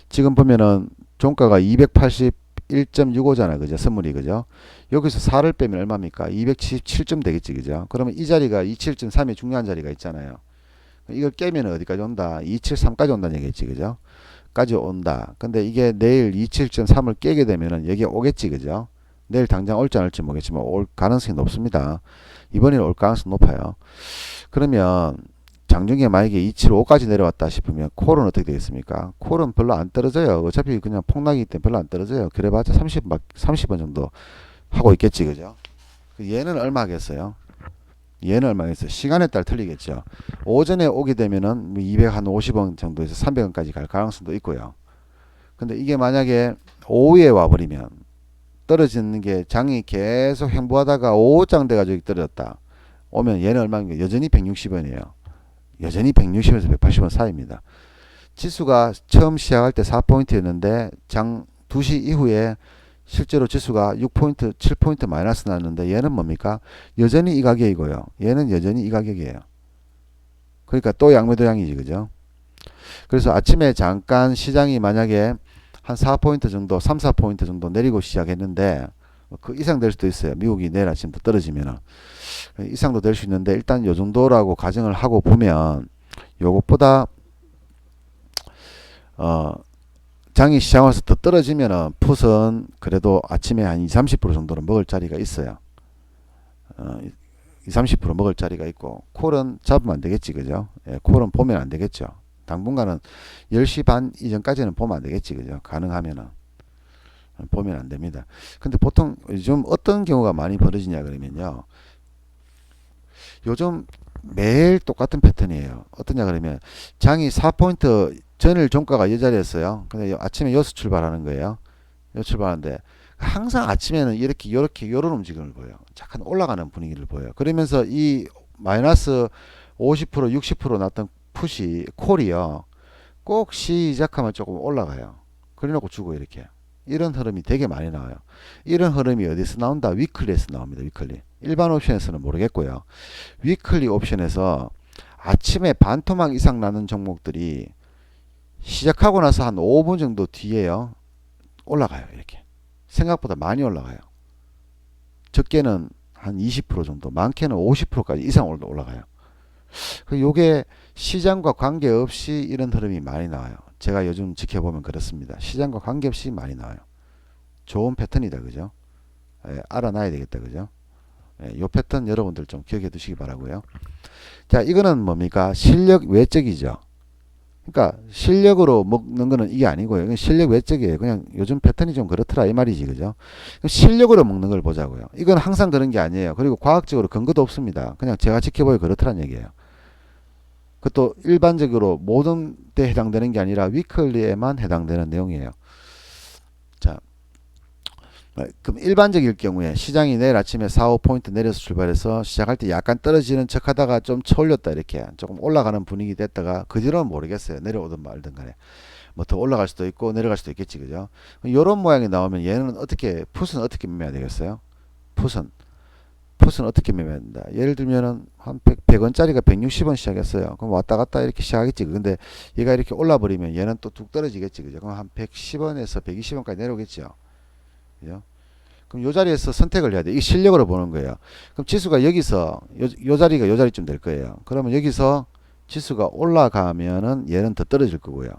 지금 보면은 종가가 281.65잖아, 그죠? 선물이, 그죠? 여기서 4를 빼면 얼마입니까? 277점 되겠지, 그죠? 그러면 이 자리가 27.3이 중요한 자리가 있잖아요. 이걸 깨면 어디까지 온다? 273까지 온다는 얘기겠지, 그죠? 까지 온다. 근데 이게 내일 27.3을 깨게 되면은 여기 오겠지, 그죠? 내일 당장 올지 안 올지 모르겠지만 올 가능성이 높습니다. 이번에는 올 가능성이 높아요. 그러면 장중에 만약에 275까지 내려왔다 싶으면 콜은 어떻게 되겠습니까? 콜은 별로 안 떨어져요. 어차피 그냥 폭락이기 때문에 별로 안 떨어져요. 그래봤자 30원 정도 하고 있겠지, 그죠? 얘는 얼마 하겠어요? 얘는 얼마 하겠어요? 시간에 따라 틀리겠죠. 오전에 오게 되면은 250원 정도에서 300원까지 갈 가능성도 있고요. 근데 이게 만약에 오후에 와버리면 떨어지는 게 장이 계속 횡보하다가 오후장 돼가지고 떨어졌다. 오면 얘는 얼마인가? 여전히 160원이에요. 여전히 160에서 180원 사이입니다. 지수가 처음 시작할 때 4포인트였는데 장 2시 이후에 실제로 지수가 6포인트, 7포인트 마이너스 났는데 얘는 뭡니까? 여전히 이 가격이고요. 얘는 여전히 이 가격이에요. 그러니까 또 양매도양이지, 그죠? 그래서 아침에 잠깐 시장이 만약에 한 4포인트 정도, 3, 4포인트 정도 내리고 시작했는데 그 이상 될 수도 있어요. 미국이 내일 아침부터 떨어지면은. 이상도 될 수 있는데 일단 요 정도라고 가정을 하고 보면 요것보다 장이 시장에서 더 떨어지면은 풋은 그래도 아침에 한 20, 30% 정도는 먹을 자리가 있어요. 20, 30% 먹을 자리가 있고 콜은 잡으면 안 되겠지, 그죠? 예, 콜은 보면 안 되겠죠. 당분간은 10시 반 이전까지는 보면 안 되겠지, 그죠? 가능하면은 보면 안 됩니다. 근데 보통 요즘 어떤 경우가 많이 벌어지냐 그러면요. 요즘 매일 똑같은 패턴이에요. 어떠냐 그러면 장이 4포인트 전일 종가가 이 자리였어요. 근데 아침에 여수 출발하는 거예요. 여수 출발하는데 항상 아침에는 이런 움직임을 보여요. 약간 올라가는 분위기를 보여요. 그러면서 이 마이너스 50% 60% 났던 풋이 콜이요. 꼭 시작하면 조금 올라가요. 그래놓고 주고 이렇게. 이런 흐름이 되게 많이 나와요. 이런 흐름이 어디서 나온다? 위클리에서 나옵니다. 위클리. 일반 옵션에서는 모르겠고요. 위클리 옵션에서 아침에 반토막 이상 나는 종목들이 시작하고 나서 한 5분 정도 뒤에요. 올라가요. 이렇게. 생각보다 많이 올라가요. 적게는 한 20% 정도, 많게는 50%까지 이상 올라가요. 요게 시장과 관계없이 이런 흐름이 많이 나와요. 제가 요즘 지켜보면 그렇습니다. 시장과 관계없이 많이 나와요. 좋은 패턴이다. 그죠? 예, 알아놔야 되겠다. 그죠? 예, 요 패턴 여러분들 좀 기억해 두시기 바라고요. 자, 이거는 뭡니까? 실력 외적이죠. 그러니까 실력으로 먹는 거는 이게 아니고요. 이건 실력 외적이에요. 그냥 요즘 패턴이 좀 그렇더라 이 말이지. 그죠? 실력으로 먹는 걸 보자고요. 이건 항상 그런 게 아니에요. 그리고 과학적으로 근거도 없습니다. 그냥 제가 지켜보여 그렇더란 얘기예요. 그것도 일반적으로 모든 데 해당되는 게 아니라 위클리에만 해당되는 내용이에요. 자, 그럼 일반적일 경우에 시장이 내일 아침에 4, 5포인트 내려서 출발해서 시작할 때 약간 떨어지는 척 하다가 좀 쳐올렸다 이렇게 조금 올라가는 분위기 됐다가 그 뒤로는 모르겠어요. 내려오든 말든 간에 뭐 더 올라갈 수도 있고 내려갈 수도 있겠지. 그죠? 이런 모양이 나오면 얘는 어떻게 풋은 어떻게 매매해야 되겠어요? 풋은 어떻게 매매해야 된다. 예를 들면은 한 100원짜리가 160원 시작했어요. 그럼 왔다 갔다 이렇게 시작하겠지. 근데 얘가 이렇게 올라 버리면 얘는 또 뚝 떨어지겠지. 그죠? 그럼 한 110원에서 120원까지 내려오겠죠. 그죠? 그럼 요 자리에서 선택을 해야 돼. 이게 실력으로 보는 거예요. 그럼 지수가 여기서 요 자리가 요 자리쯤 될 거예요. 그러면 여기서 지수가 올라가면은 얘는 더 떨어질 거고요.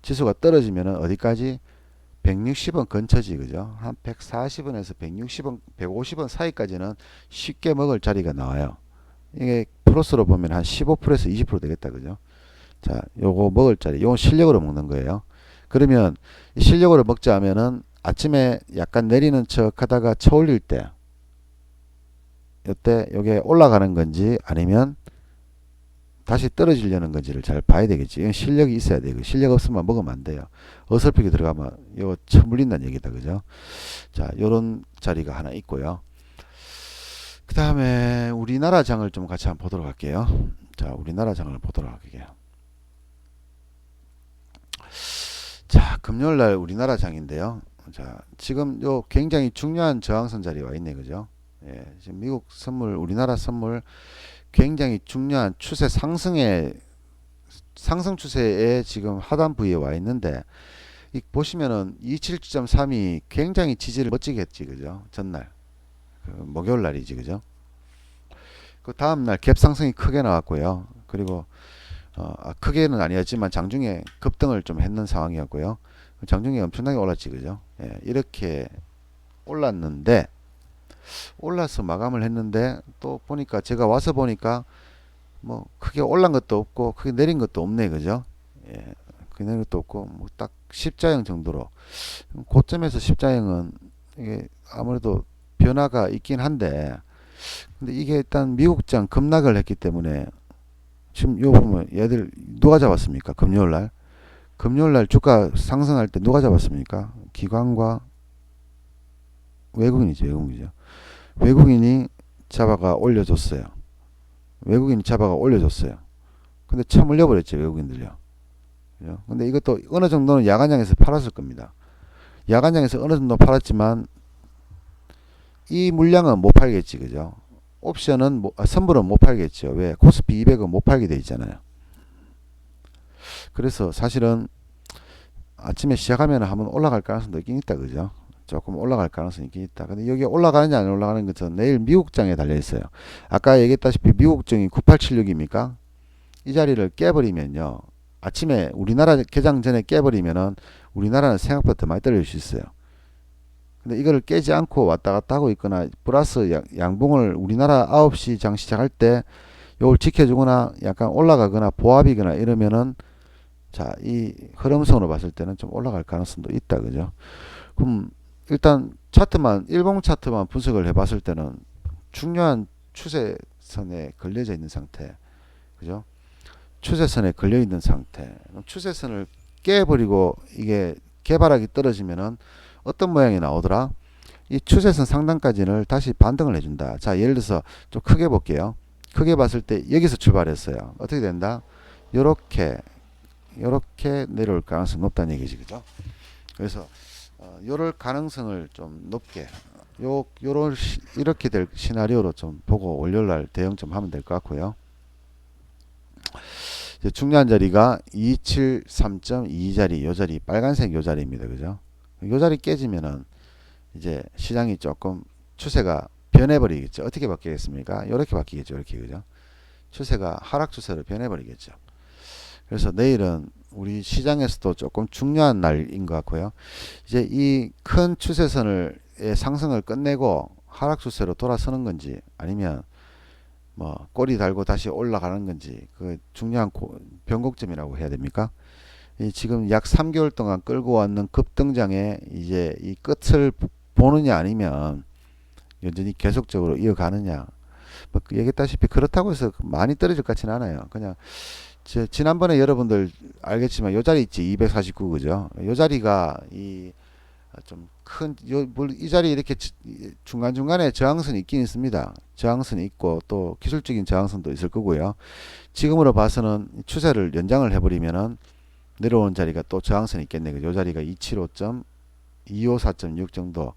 지수가 떨어지면은 어디까지? 160원 근처지. 그죠? 한 140원에서 160원, 150원 사이까지는 쉽게 먹을 자리가 나와요. 이게 플러스로 보면 한 15%에서 20% 되겠다. 그죠? 자, 요거 먹을 자리. 요건 실력으로 먹는 거예요. 그러면 이 실력으로 먹자 하면은 아침에 약간 내리는 척 하다가 쳐올릴 때 이때 요게 올라가는 건지 아니면 다시 떨어지려는 건지를 잘 봐야 되겠지. 이건 실력이 있어야 돼요. 실력 없으면 먹으면 안 돼요. 어설프게 들어가면 이거 처물린다는 얘기다. 그죠? 자, 요런 자리가 하나 있고요. 그 다음에 우리나라 장을 좀 같이 한번 보도록 할게요. 자, 우리나라 장을 보도록 할게요. 자, 금요일날 우리나라 장인데요. 자, 지금 요 굉장히 중요한 저항선 자리에 와 있네. 그죠? 예, 지금 미국 선물, 우리나라 선물 굉장히 중요한 추세 상승 추세에 지금 하단 부위에 와 있는데 이 보시면은 27.3이 굉장히 지지를 멋지게 했지. 그죠? 전날 그 목요일 날이지. 그죠? 그 다음날 갭 상승이 크게 나왔고요. 그리고 크게는 아니었지만 장중에 급등을 좀 했는 상황이었고요. 장중에 엄청나게 올랐지. 그죠? 예, 이렇게 올랐는데 올라서 마감을 했는데 또 보니까 제가 와서 보니까 뭐 크게 올란 것도 없고 크게 내린 것도 없네. 그죠? 예, 크게 내린 것도 없고 뭐 딱 십자형 정도로 고점에서 십자형은 이게 아무래도 변화가 있긴 한데 근데 이게 일단 미국장 급락을 했기 때문에 지금 요 보면 얘들 누가 잡았습니까? 금요일날 주가 상승할 때 누가 잡았습니까? 기관과 외국인이죠. 외국인이 잡아가 올려줬어요. 근데 쳐물려 버렸죠. 외국인들요. 그죠? 근데 이것도 어느 정도는 야간장에서 팔았을 겁니다. 야간장에서 어느 정도 팔았지만 이 물량은 못 팔겠지. 그죠? 옵션은 선물은 못 팔겠죠. 왜? 코스피 200은 못 팔게 돼 있잖아요. 그래서 사실은 아침에 시작하면 한번 올라갈 가능성도 있긴 있다. 그죠? 조금 올라갈 가능성이 있긴 있다. 근데 여기 올라가느냐 안 올라가는 것은 내일 미국장에 달려 있어요. 아까 얘기했다시피 미국장이 9876입니까? 이 자리를 깨버리면요. 아침에 우리나라 개장 전에 깨버리면은 우리나라는 생각보다 더 많이 떨어질 수 있어요. 근데 이거를 깨지 않고 왔다 갔다 하고 있거나 플러스 양봉을 우리나라 9시 장 시작할 때 요걸 지켜주거나 약간 올라가거나 보합이거나 이러면은 자, 이 흐름선으로 봤을 때는 좀 올라갈 가능성도 있다. 그죠? 그럼 일단 차트만 일봉 차트만 분석을 해봤을 때는 중요한 추세선에 걸려져 있는 상태. 그죠? 추세선에 걸려 있는 상태. 추세선을 깨버리고 이게 개발하기 떨어지면은 어떤 모양이 나오더라? 이 추세선 상단까지는 다시 반등을 해준다. 자, 예를 들어서 좀 크게 볼게요. 크게 봤을 때 여기서 출발했어요. 어떻게 된다? 요렇게 내려올 가능성이 높다는 얘기지, 그죠? 그래서 요럴 가능성을 좀 높게 이렇게 될 시나리오로 좀 보고 월요일날 대응 좀 하면 될 것 같고요. 이제 중요한 자리가 273.2 자리, 요 자리, 빨간색 요 자리입니다, 그죠? 요 자리 깨지면은 이제 시장이 조금 추세가 변해버리겠죠. 어떻게 바뀌겠습니까? 이렇게 바뀌겠죠, 이렇게, 그죠? 추세가 하락 추세로 변해버리겠죠. 그래서 내일은 우리 시장에서도 조금 중요한 날인 것 같고요. 이제 이 큰 추세선을 상승을 끝내고 하락 추세로 돌아서는 건지 아니면 뭐 꼬리 달고 다시 올라가는 건지 그 중요한 변곡점이라고 해야 됩니까? 이 지금 약 3개월 동안 끌고 왔는 급등장에 이제 이 끝을 보느냐 아니면 여전히 계속적으로 이어가느냐. 뭐 얘기했다시피 그렇다고 해서 많이 떨어질 것 같지는 않아요. 그냥 지난번에 여러분들 알겠지만 요 자리 있지, 249, 그죠? 요 자리가 이 좀 큰 이 자리 이렇게 중간중간에 저항선이 있긴 있습니다. 저항선이 있고 또 기술적인 저항선도 있을 거고요. 지금으로 봐서는 추세를 연장을 해버리면은 내려오는 자리가 또 저항선이 있겠네. 요 자리가 275.254.6 정도.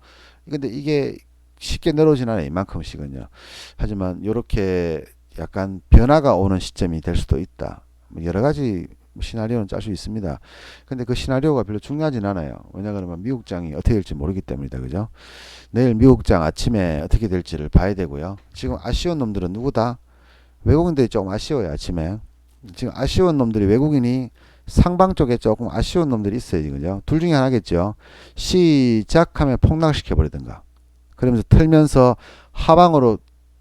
근데 이게 쉽게 내려오진 않아요, 이만큼씩은요. 하지만 요렇게 약간 변화가 오는 시점이 될 수도 있다. 여러 가지 시나리오는 짤 수 있습니다. 근데 그 시나리오가 별로 중요하진 않아요. 왜냐 그러면 미국장이 어떻게 될지 모르기 때문이다, 그죠? 내일 미국장 아침에 어떻게 될지를 봐야 되고요. 지금 아쉬운 놈들은 누구다? 외국인들이 조금 아쉬워요, 아침에. 지금 아쉬운 놈들이 외국인이 상방 쪽에 조금 아쉬운 놈들이 있어요, 그죠? 둘 중에 하나겠죠. 시작하면 폭락시켜 버리든가. 그러면서 틀면서 하방으로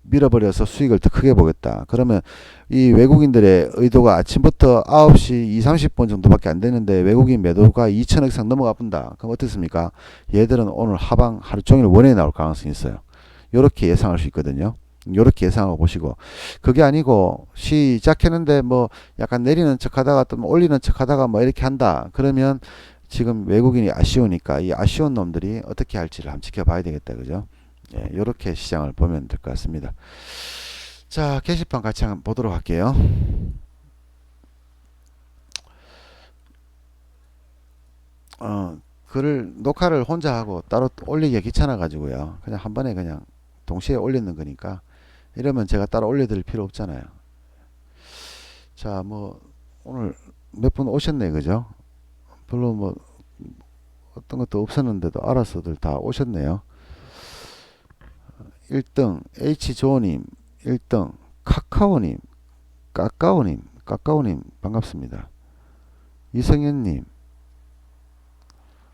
밀어버려서 수익을 더 크게 보겠다. 그러면 이 외국인들의 의도가 아침부터 9시 2, 30분 정도밖에 안 되는데 외국인 매도가 2천억 이상 넘어가 본다. 그럼 어떻습니까? 얘들은 오늘 하방 하루 종일 원에 나올 가능성이 있어요. 요렇게 예상할 수 있거든요. 요렇게 예상하고 보시고, 그게 아니고 시작했는데 뭐 약간 내리는 척 하다가 또 올리는 척 하다가 뭐 이렇게 한다. 그러면 지금 외국인이 아쉬우니까 이 아쉬운 놈들이 어떻게 할지를 한번 지켜봐야 되겠다, 그죠? 예, 요렇게 시장을 보면 될 것 같습니다. 자, 게시판 같이 한번 보도록 할게요. 글을 녹화를 혼자 하고 따로 올리기가 귀찮아 가지고요. 그냥 한 번에 그냥 동시에 올리는 거니까 이러면 제가 따로 올려드릴 필요 없잖아요. 자, 뭐 오늘 몇 분 오셨네, 그죠? 별로 뭐 어떤 것도 없었는데도 알아서들 다 오셨네요. 1등 H조님, 1등 카카오님, 까까오님 반갑습니다. 이성현님,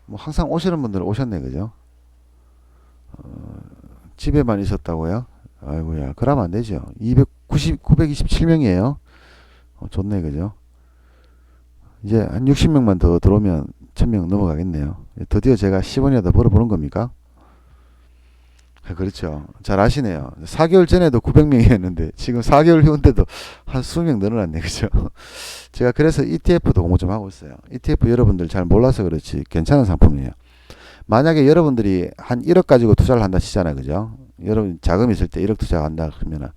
뭐 항상 오시는 분들 오셨네, 그죠? 집에만 있었다고요? 아이고야, 그러면 안 되죠. 927명이에요. 좋네, 그죠? 이제 한 60명만 더 들어오면 1000명 넘어가겠네요. 드디어 제가 10원이라도 벌어보는 겁니까? 그렇죠. 잘 아시네요. 4개월 전에도 900명이었는데 지금 4개월 후인데도 한 20명 늘어났네, 그죠? 제가 그래서 ETF도 공부 좀 하고 있어요. ETF 여러분들 잘 몰라서 그렇지 괜찮은 상품이에요. 만약에 여러분들이 한 1억 가지고 투자를 한다 치잖아요, 그죠? 여러분 자금 있을 때 1억 투자한다 그러면은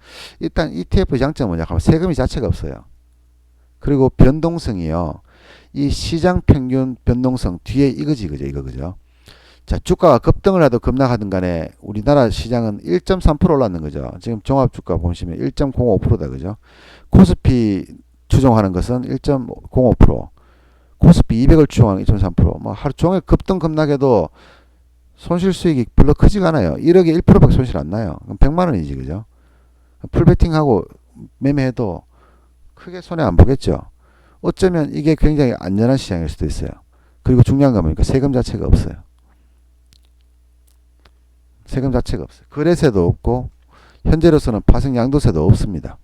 일단 ETF 장점은 뭐냐 하면 세금이 자체가 없어요. 그리고 변동성이요. 이 시장 평균 변동성 뒤에 이거지, 그죠? 이거, 그죠? 자, 주가가 급등을 하든 급락하든 간에 우리나라 시장은 1.3% 올랐는 거죠. 지금 종합주가 보시면 1.05%다, 그죠? 코스피 추종하는 것은 1.05%, 코스피 200을 추종하는 1.3%. 뭐 하루 종일 급등 급락해도 손실 수익이 별로 크지가 않아요. 1억에 1%밖에 손실 안 나요. 그럼 100만 원이지, 그죠? 풀베팅하고 매매해도 크게 손해 안 보겠죠. 어쩌면 이게 굉장히 안전한 시장일 수도 있어요. 그리고 중요한 건 뭡니까? 세금 자체가 없어요. 세금 자체가 없어요. 거래세도 없고 현재로서는 파생 양도세도 없습니다.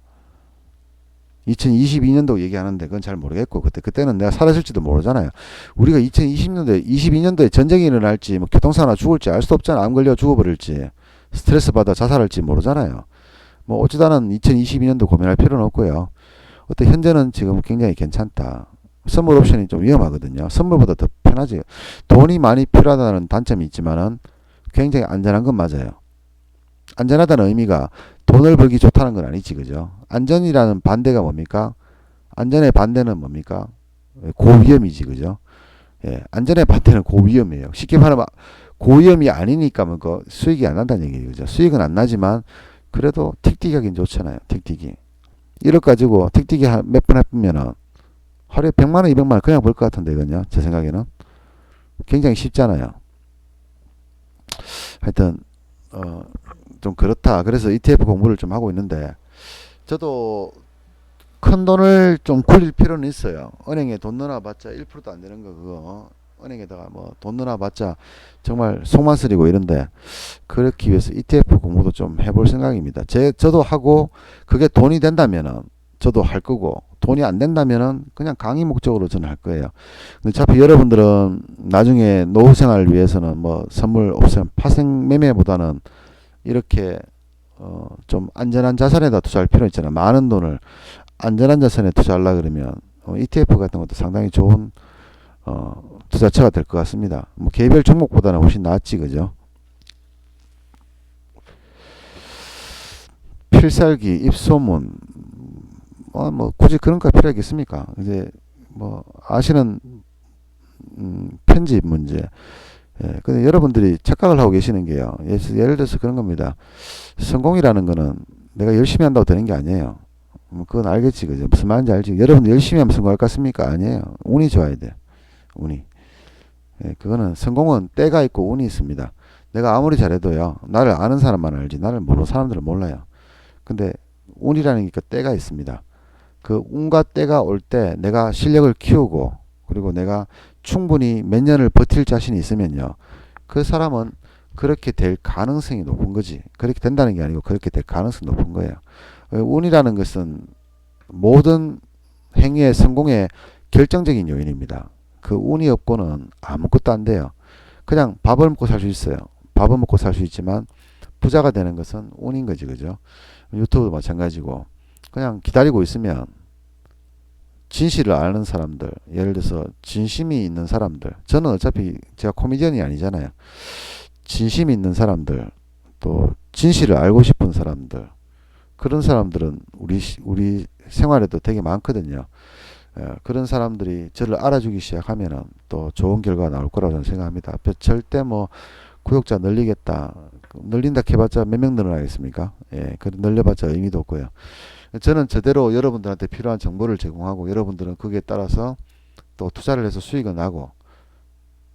2022년도 얘기하는데 그건 잘 모르겠고 그때는 내가 살았을지도 모르잖아요. 우리가 2020년도에 22년도에 전쟁이 일어날지 뭐 교통사나 죽을지 알 수 없잖아. 암 걸려 죽어버릴지 스트레스 받아 자살할지 모르잖아요. 뭐 어찌다는 2022년도 고민할 필요는 없고요. 어때 현재는 지금 굉장히 괜찮다. 선물 옵션이 좀 위험하거든요. 선물보다 더 편하지. 돈이 많이 필요하다는 단점이 있지만은 굉장히 안전한 건 맞아요. 안전하다는 의미가 돈을 벌기 좋다는 건 아니지, 그죠? 안전이라는 반대가 뭡니까? 안전의 반대는 뭡니까? 고위험이지, 그죠? 예, 안전의 반대는 고위험이에요. 쉽게 말하면 고위험이 아니니까 뭐 그 수익이 안 난다는 얘기죠, 그죠? 수익은 안 나지만 그래도 틱틱 하긴 좋잖아요, 틱틱이. 1억 가지고 틱틱이 몇 번 해보면은 하루에 100만 원, 200만 원 그냥 벌 것 같은데, 이건요, 제 생각에는. 굉장히 쉽잖아요. 하여튼, 좀 그렇다. 그래서 ETF 공부를 좀 하고 있는데, 저도 큰 돈을 좀 굴릴 필요는 있어요. 은행에 돈 넣어봤자 1%도 안 되는 거, 그거. 은행에다가 뭐 돈 넣어봤자 정말 속만 쓰리고 이런데, 그렇기 위해서 ETF 공부도 좀 해볼 생각입니다. 저도 하고, 그게 돈이 된다면은, 저도 할 거고, 돈이 안 된다면은 그냥 강의 목적으로 저는 할 거예요. 근데 어차피 여러분들은 나중에 노후 생활을 위해서는 뭐 선물 옵션 파생 매매보다는 이렇게 좀 안전한 자산에다 투자할 필요 있잖아요. 많은 돈을 안전한 자산에 투자하려 그러면 ETF 같은 것도 상당히 좋은 투자처가 될 것 같습니다. 뭐 개별 종목보다는 훨씬 낫지, 그죠? 필살기, 입소문, 뭐 굳이 그런 거 필요하겠습니까? 이제 뭐 아시는 편집 문제. 예, 근데 여러분들이 착각을 하고 계시는 게요. 예를 들어서 그런 겁니다. 성공이라는 거는 내가 열심히 한다고 되는 게 아니에요. 뭐 그건 알겠지, 그죠? 무슨 말인지 알지? 여러분 열심히 하면 성공할 것 같습니까? 아니에요. 운이 좋아야 돼. 운이. 예, 그거는 성공은 때가 있고 운이 있습니다. 내가 아무리 잘해도요. 나를 아는 사람만 알지. 나를 모르는 사람들은 몰라요. 근데 운이라는 게 때가 있습니다. 그 운과 때가 올 때 내가 실력을 키우고 그리고 내가 충분히 몇 년을 버틸 자신이 있으면요. 그 사람은 그렇게 될 가능성이 높은 거지. 그렇게 된다는 게 아니고 그렇게 될 가능성이 높은 거예요. 운이라는 것은 모든 행위의 성공의 결정적인 요인입니다. 그 운이 없고는 아무것도 안 돼요. 그냥 밥을 먹고 살 수 있어요. 밥을 먹고 살 수 있지만 부자가 되는 것은 운인 거지, 그죠? 유튜브도 마찬가지고 그냥 기다리고 있으면 진실을 아는 사람들, 예를 들어서 진심이 있는 사람들, 저는 어차피 제가 코미디언이 아니잖아요. 진심이 있는 사람들, 또 진실을 알고 싶은 사람들, 그런 사람들은 우리 생활에도 되게 많거든요. 그런 사람들이 저를 알아주기 시작하면은 또 좋은 결과가 나올 거라고 저는 생각합니다. 절대 뭐 구독자 늘리겠다, 늘린다 해봤자 몇 명 늘어나겠습니까? 예, 그 늘려봤자 의미도 없고요. 저는 제대로 여러분들한테 필요한 정보를 제공하고 여러분들은 거기에 따라서 또 투자를 해서 수익을 나고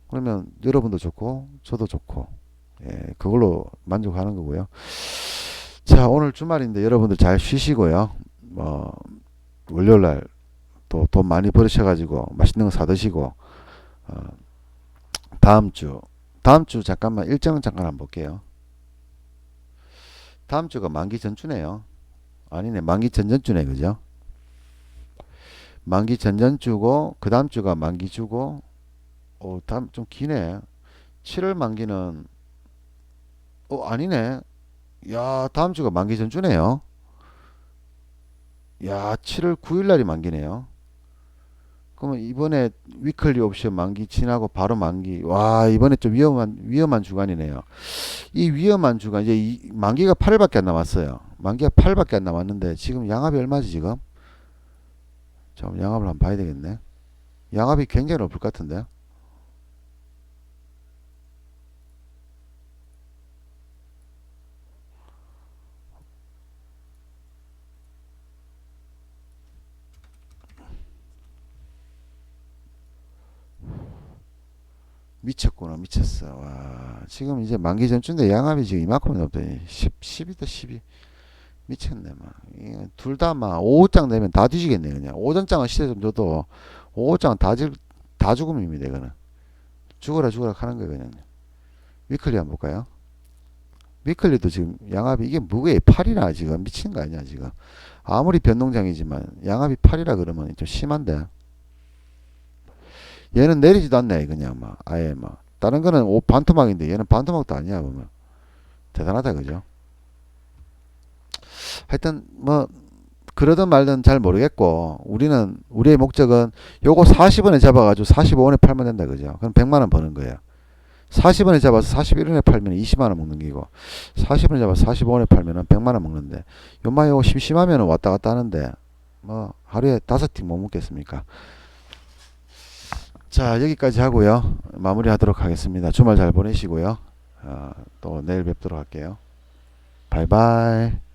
그러면 여러분도 좋고 저도 좋고 예, 그걸로 만족하는 거고요. 자, 오늘 주말인데 여러분들 잘 쉬시고요. 월요일날 또 돈 많이 벌으셔가지고 맛있는 거 사드시고 다음 주 잠깐만 일정 잠깐 한번 볼게요. 다음 주가 만기 전주네요. 아니네, 만기 전전주네, 그죠? 만기 전전주고 그 다음 주가 만기주고 다음 좀 기네. 7월 만기는 아니네. 야, 다음 주가 만기 전주네요. 야, 7월 9일 날이 만기네요. 그러면 이번에 위클리 옵션 만기 지나고 바로 만기. 와, 이번에 좀 위험한 주간이네요. 이 위험한 주간 이제 만기가 8일밖에 안 남았어요. 만기가 8일밖에 안 남았는데 지금 양압이 얼마지 지금? 잠깐 양압을 한번 봐야 되겠네. 양압이 굉장히 높을 것 같은데. 미쳤구나, 미쳤어. 와, 지금 이제 만기 전주인데 양압이 지금 이만큼이 높더니 10이다 12. 미쳤네, 막. 둘 다 막 5호장 되면 다 뒤지겠네, 그냥. 오전장은 시세 좀 줘도 5호장은 다 죽음입니다, 이거는. 죽어라, 죽어라 하는 거예요, 그냥. 위클리 한번 볼까요? 위클리도 지금 양압이 이게 뭐게 8이나 지금 미친 거 아니야, 지금. 아무리 변동장이지만 양압이 8이라 그러면 좀 심한데. 얘는 내리지도 않네, 그냥 막. 아예 막. 다른 거는 반토막인데 얘는 반토막도 아니야, 보면. 대단하다, 그죠? 하여튼 뭐 그러든 말든 잘 모르겠고 우리의 목적은 요거 40원에 잡아가지고 45원에 팔면 된다, 그죠? 그럼 100만 원 버는 거예요. 40원에 잡아서 41원에 팔면 20만원 먹는 기고 40원에 잡아서 45원에 팔면 100만원 먹는데 요마요 심심하면 왔다 갔다 하는데 뭐 하루에 5팀 못 먹겠습니까? 자, 여기까지 하고요. 마무리 하도록 하겠습니다. 주말 잘 보내시고요. 또 내일 뵙도록 할게요. 바이바이.